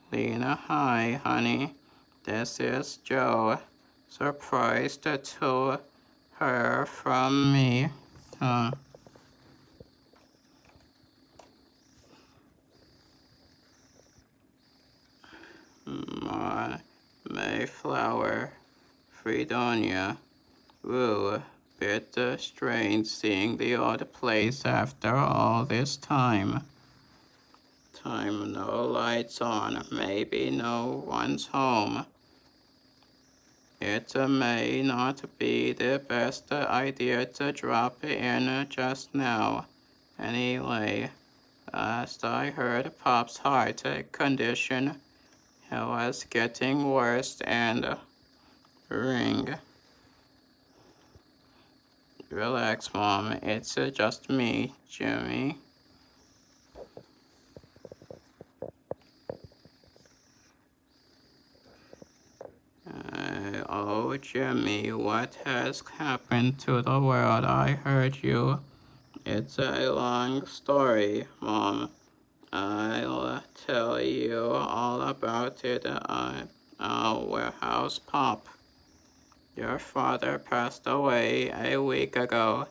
Lena, hi, honey. This is Joe. Surprised to her from me. My Mayflower, Fredonia. Woo, bit strange seeing the old place after all this time. No lights on, maybe no one's home. It may not be the best idea to drop in just now. Anyway, last I heard Pop's heart condition was getting worse and ring. Relax, Mom. It's just me, Jimmy. Oh, Jimmy, what has happened to the world? I heard you. It's a long story, Mom. I'll tell you all about it. Warehouse Pop. Your father passed away a week ago.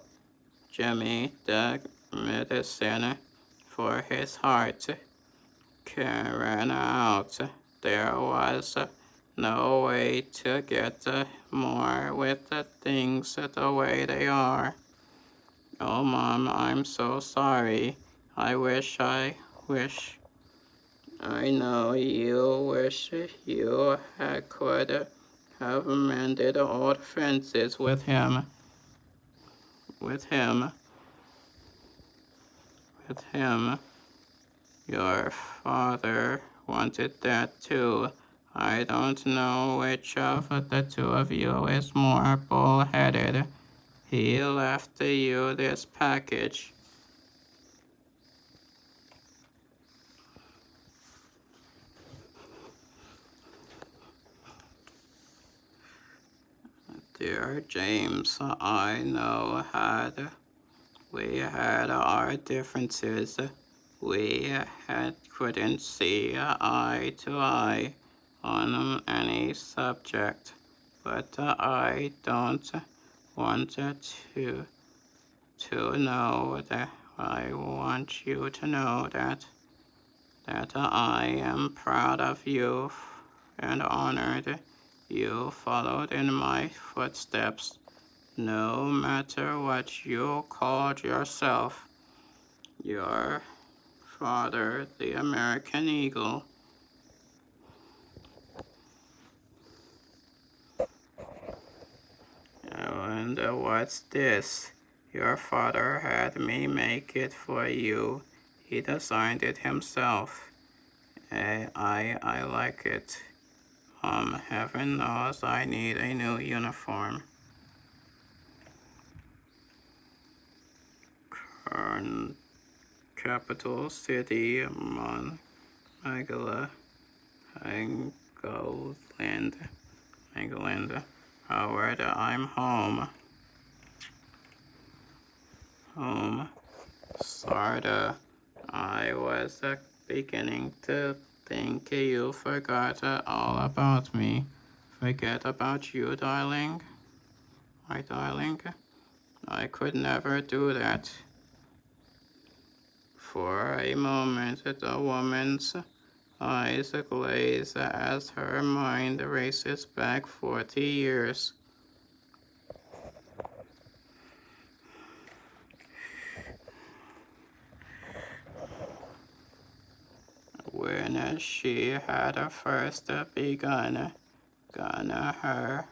Jimmy, the medicine for his heart ran out. There was no way to get more with the things the way they are. Oh, Mom, I'm so sorry. I wish, I know you wish you could have mended old fences with him. With him. Your father wanted that too. I don't know which of the two of you is more bullheaded. He left you this package. Dear James, I know we had our differences. We couldn't see eye to eye on any subject, but I don't want to know that I want you to know that I am proud of you and honored you followed in my footsteps, no matter what you called yourself. Your father, the American Eagle. And what's this? Your father had me make it for you. He designed it himself. I like it. Heaven knows I need a new uniform. Capital City, Magala, England. Howard, I'm home. Sorta. I was beginning to think you forgot all about me. Forget about you, darling? My darling? I could never do that. For a moment, the woman's eyes glaze as her mind races back 40 years. When she had first begun her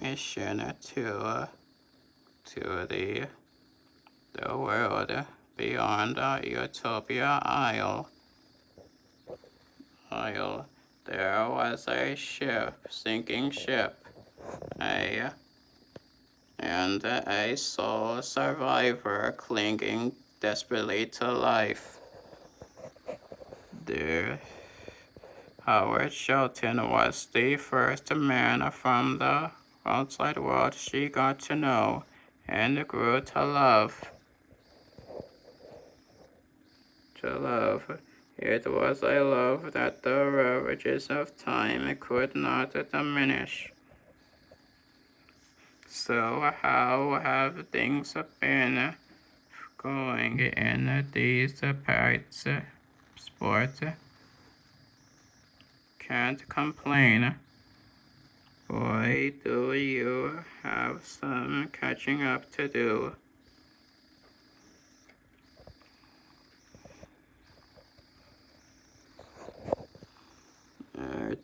mission to the world beyond Utopia Isle. There was a sinking ship, and a sole survivor clinging desperately to life. There, Howard Shelton was the first man from the outside world she got to know and grew to love. It was a love that the ravages of time could not diminish. So how have things been going in these parts? Sports? Can't complain. Boy, do you have some catching up to do.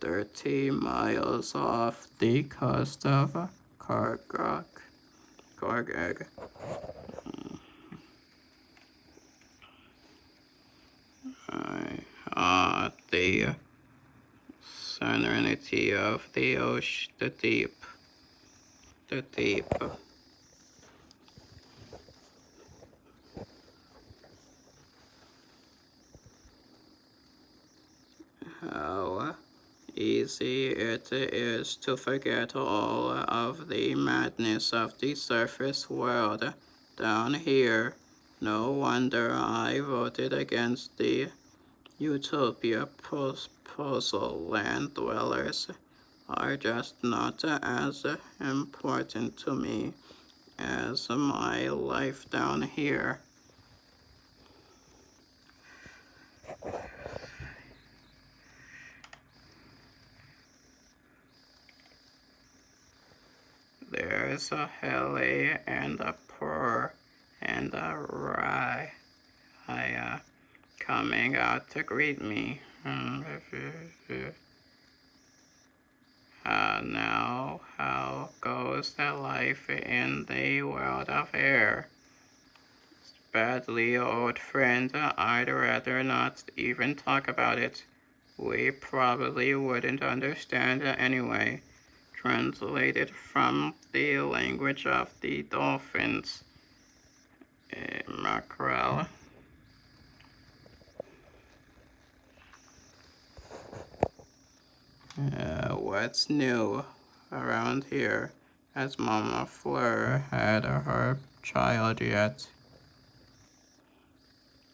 30 miles off the coast of Kargok. Kargag. The serenity of the ocean, the deep. The deep. How easy it is to forget all of the madness of the surface world down here. No wonder I voted against the utopia proposal. Land dwellers are just not as important to me as my life down here. There's a Hele and a Purr and a Rai coming out to greet me. Now, how goes the life in the world of air? Badly, old friend, I'd rather not even talk about it. We probably wouldn't understand anyway. Translated from the language of the dolphins. Mackerel. What's new around here? Has Mama Fleur had her child yet?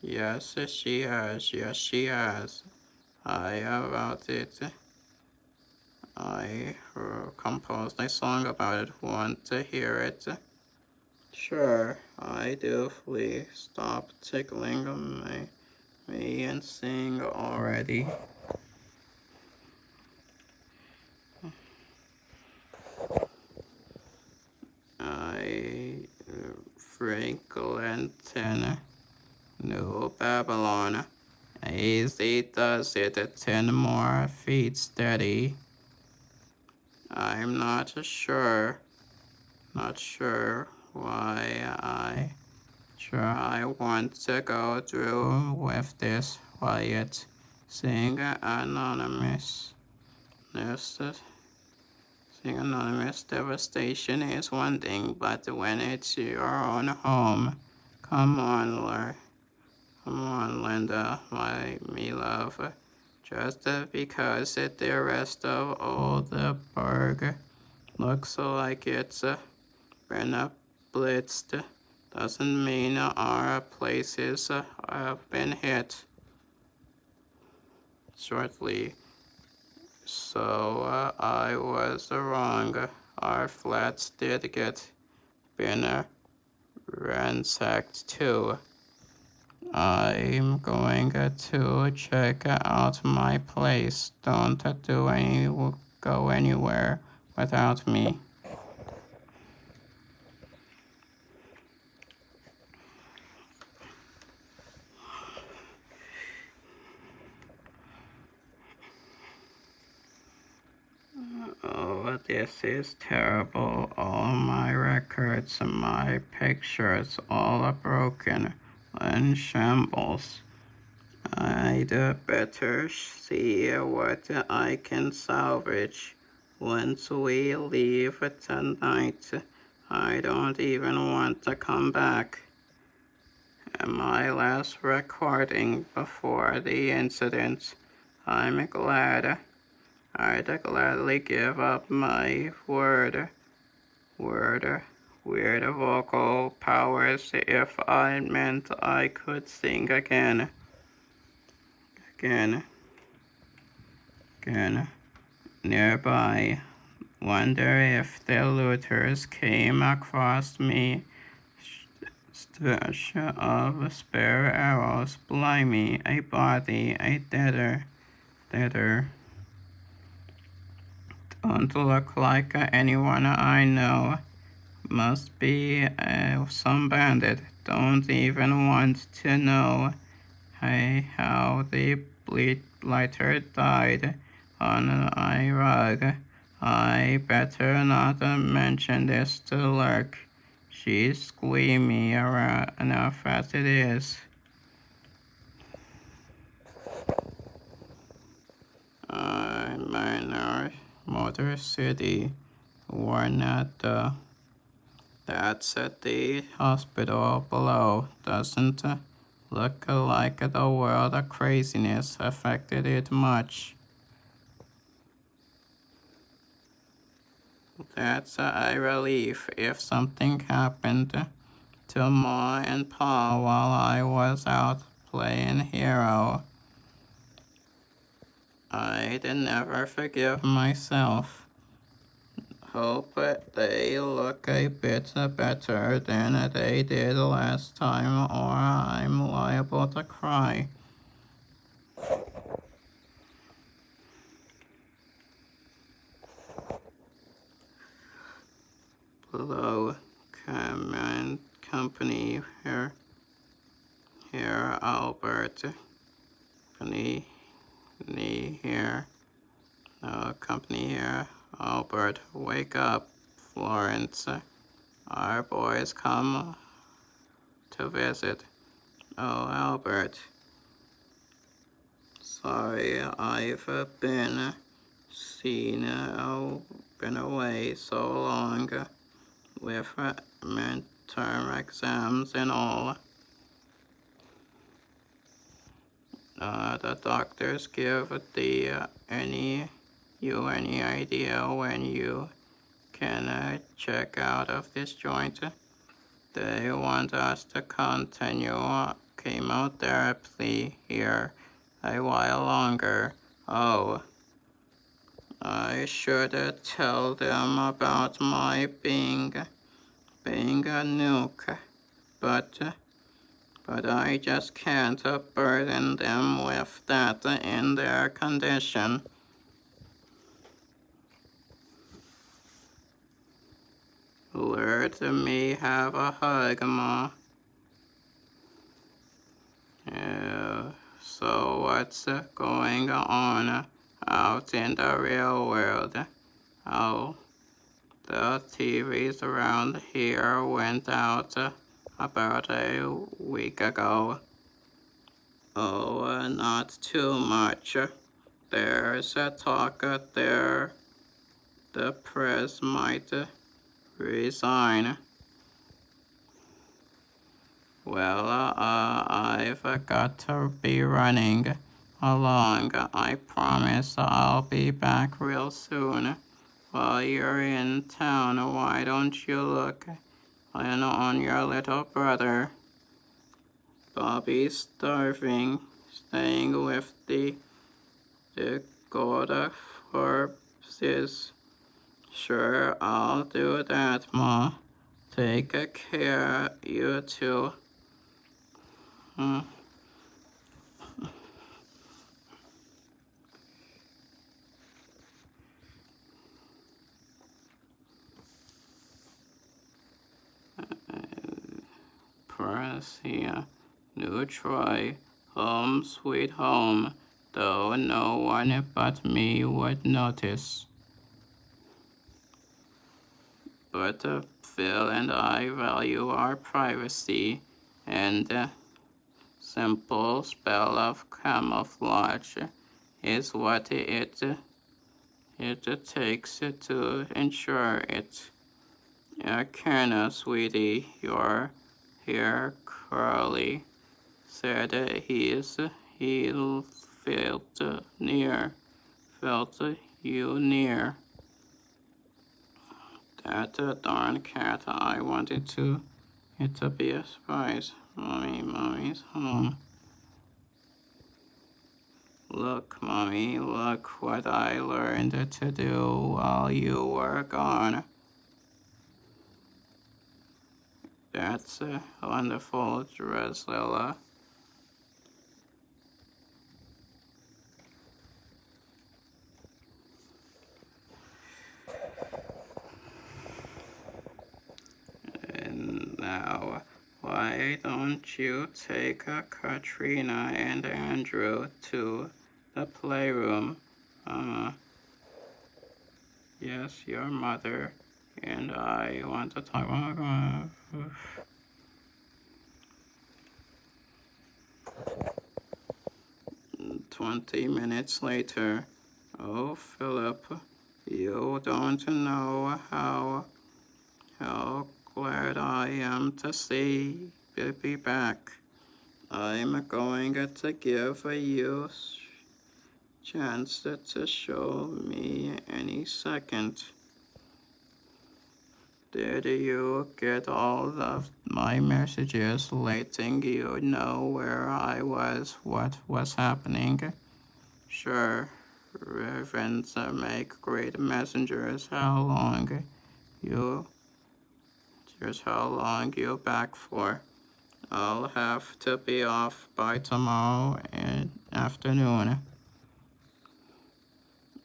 Yes, she has. Yes, she has. About it. I composed a song about it. Want to hear it? Sure, I do. Please stop tickling me and sing already. Franklin, New Babylon. Easy does it 10 more feet steady. I'm not sure why I want to go through with this quiet. Sing anonymous. Sing anonymous. Devastation is one thing, but when it's your own home, come on, Linda, me love. Just because the rest of Oldenburg looks like it's been blitzed, doesn't mean our places have been hit shortly. So I was wrong. Our flats did get been ransacked too. I'm going to check out my place. Don't go anywhere without me. Oh, this is terrible. All my records, my pictures, all are broken and shambles. I'd better see what I can salvage once we leave tonight. I don't even want to come back. My last recording before the incident. I'm glad. I'd gladly give up my weird vocal powers if I meant I could sing again. Again, nearby. Wonder if the looters came across me. Stash of spare arrows. Blimey, a body, a deader. Don't look like anyone I know. Must be some bandit. Don't even want to know how the blighter died on a rug. I better not mention this to Lurk. She's squeamy enough as it is. Minor Motor City. Warn at that's at the hospital below. Doesn't look like the world of craziness affected it much. That's a relief. If something happened to Ma and Pa while I was out playing hero, I'd never forgive myself. Hope they look a bit better than they did last time, or I'm liable to cry. Below, company here, Albert. Company here. No, company here. Albert, wake up. Florence, our boys come to visit. Oh, Albert. Sorry, I've been been away so long with midterm exams and all. The doctors give any idea when you can check out of this joint? They want us to continue chemotherapy here a while longer. Oh, I should tell them about my being a nuke, but I just can't burden them with that in their condition. Let me have a hug, Ma. So what's going on out in the real world? Oh, the TVs around here went out about a week ago. Oh, not too much. There's a talk there the press might resign. Well, I've got to be running along. I promise I'll be back real soon. While you're in town, why don't you look in on your little brother? Bobby's starving, staying with the Dakota corpses. Sure, I'll do that, Ma. Take care, you two. Press here. New Troy. Home sweet home. Though no one but me would notice. But Phil and I value our privacy, and simple spell of camouflage is what it takes to ensure it. Kenna, sweetie, your hair curly, said he felt you near. That darn cat, I wanted it to be a surprise. Mommy's home. Look, Mommy, look what I learned to do while you were gone. That's wonderful, Drusilla. And now, why don't you take Katrina and Andrew to the playroom? Yes, your mother and I want to talk about 20 minutes later. Oh, Philip, you don't know how glad I am to see you be back. I'm going to give you chance to show me any second. Did you get all of my messages letting you know where I was, what was happening? Sure, ravens make great messengers. You, here's how long you back for. I'll have to be off by tomorrow afternoon.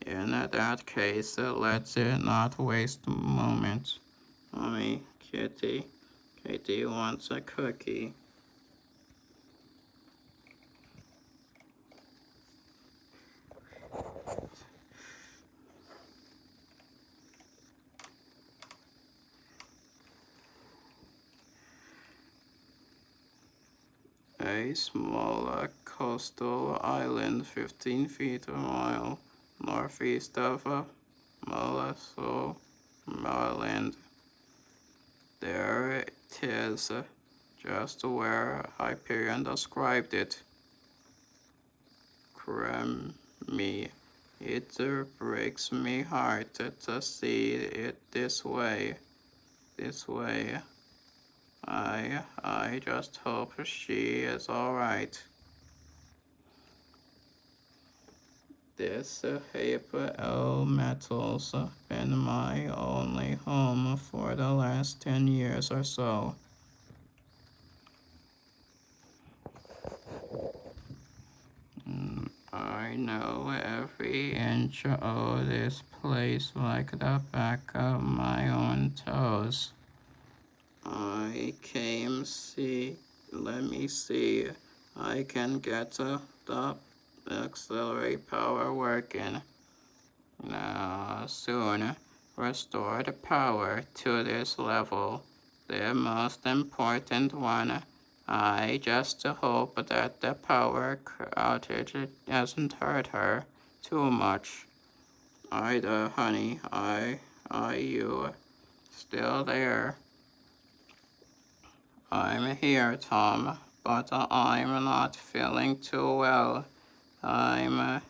In that case, let's not waste a moment. Mommy, Kitty wants a cookie. A small coastal island 15 feet a mile northeast of Molluso, Maryland. There it is, just where Hyperion described it. Crummy. It breaks me heart to see it this way. I just hope she is alright. This heap of metal's been my only home for the last 10 years or so. I know every inch of this place like the back of my own toes. Let me see. I can get the auxiliary power working. Now, soon, restore the power to this level. The most important one. I just hope that the power outage doesn't hurt her too much. Ida, honey, are you still there? I'm here, Tom, but I'm not feeling too well. I'm at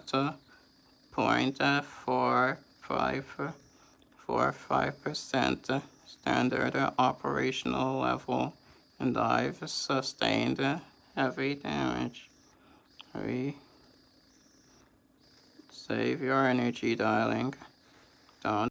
0.45% standard operational level, and I've sustained heavy damage. Save your energy, darling. Don't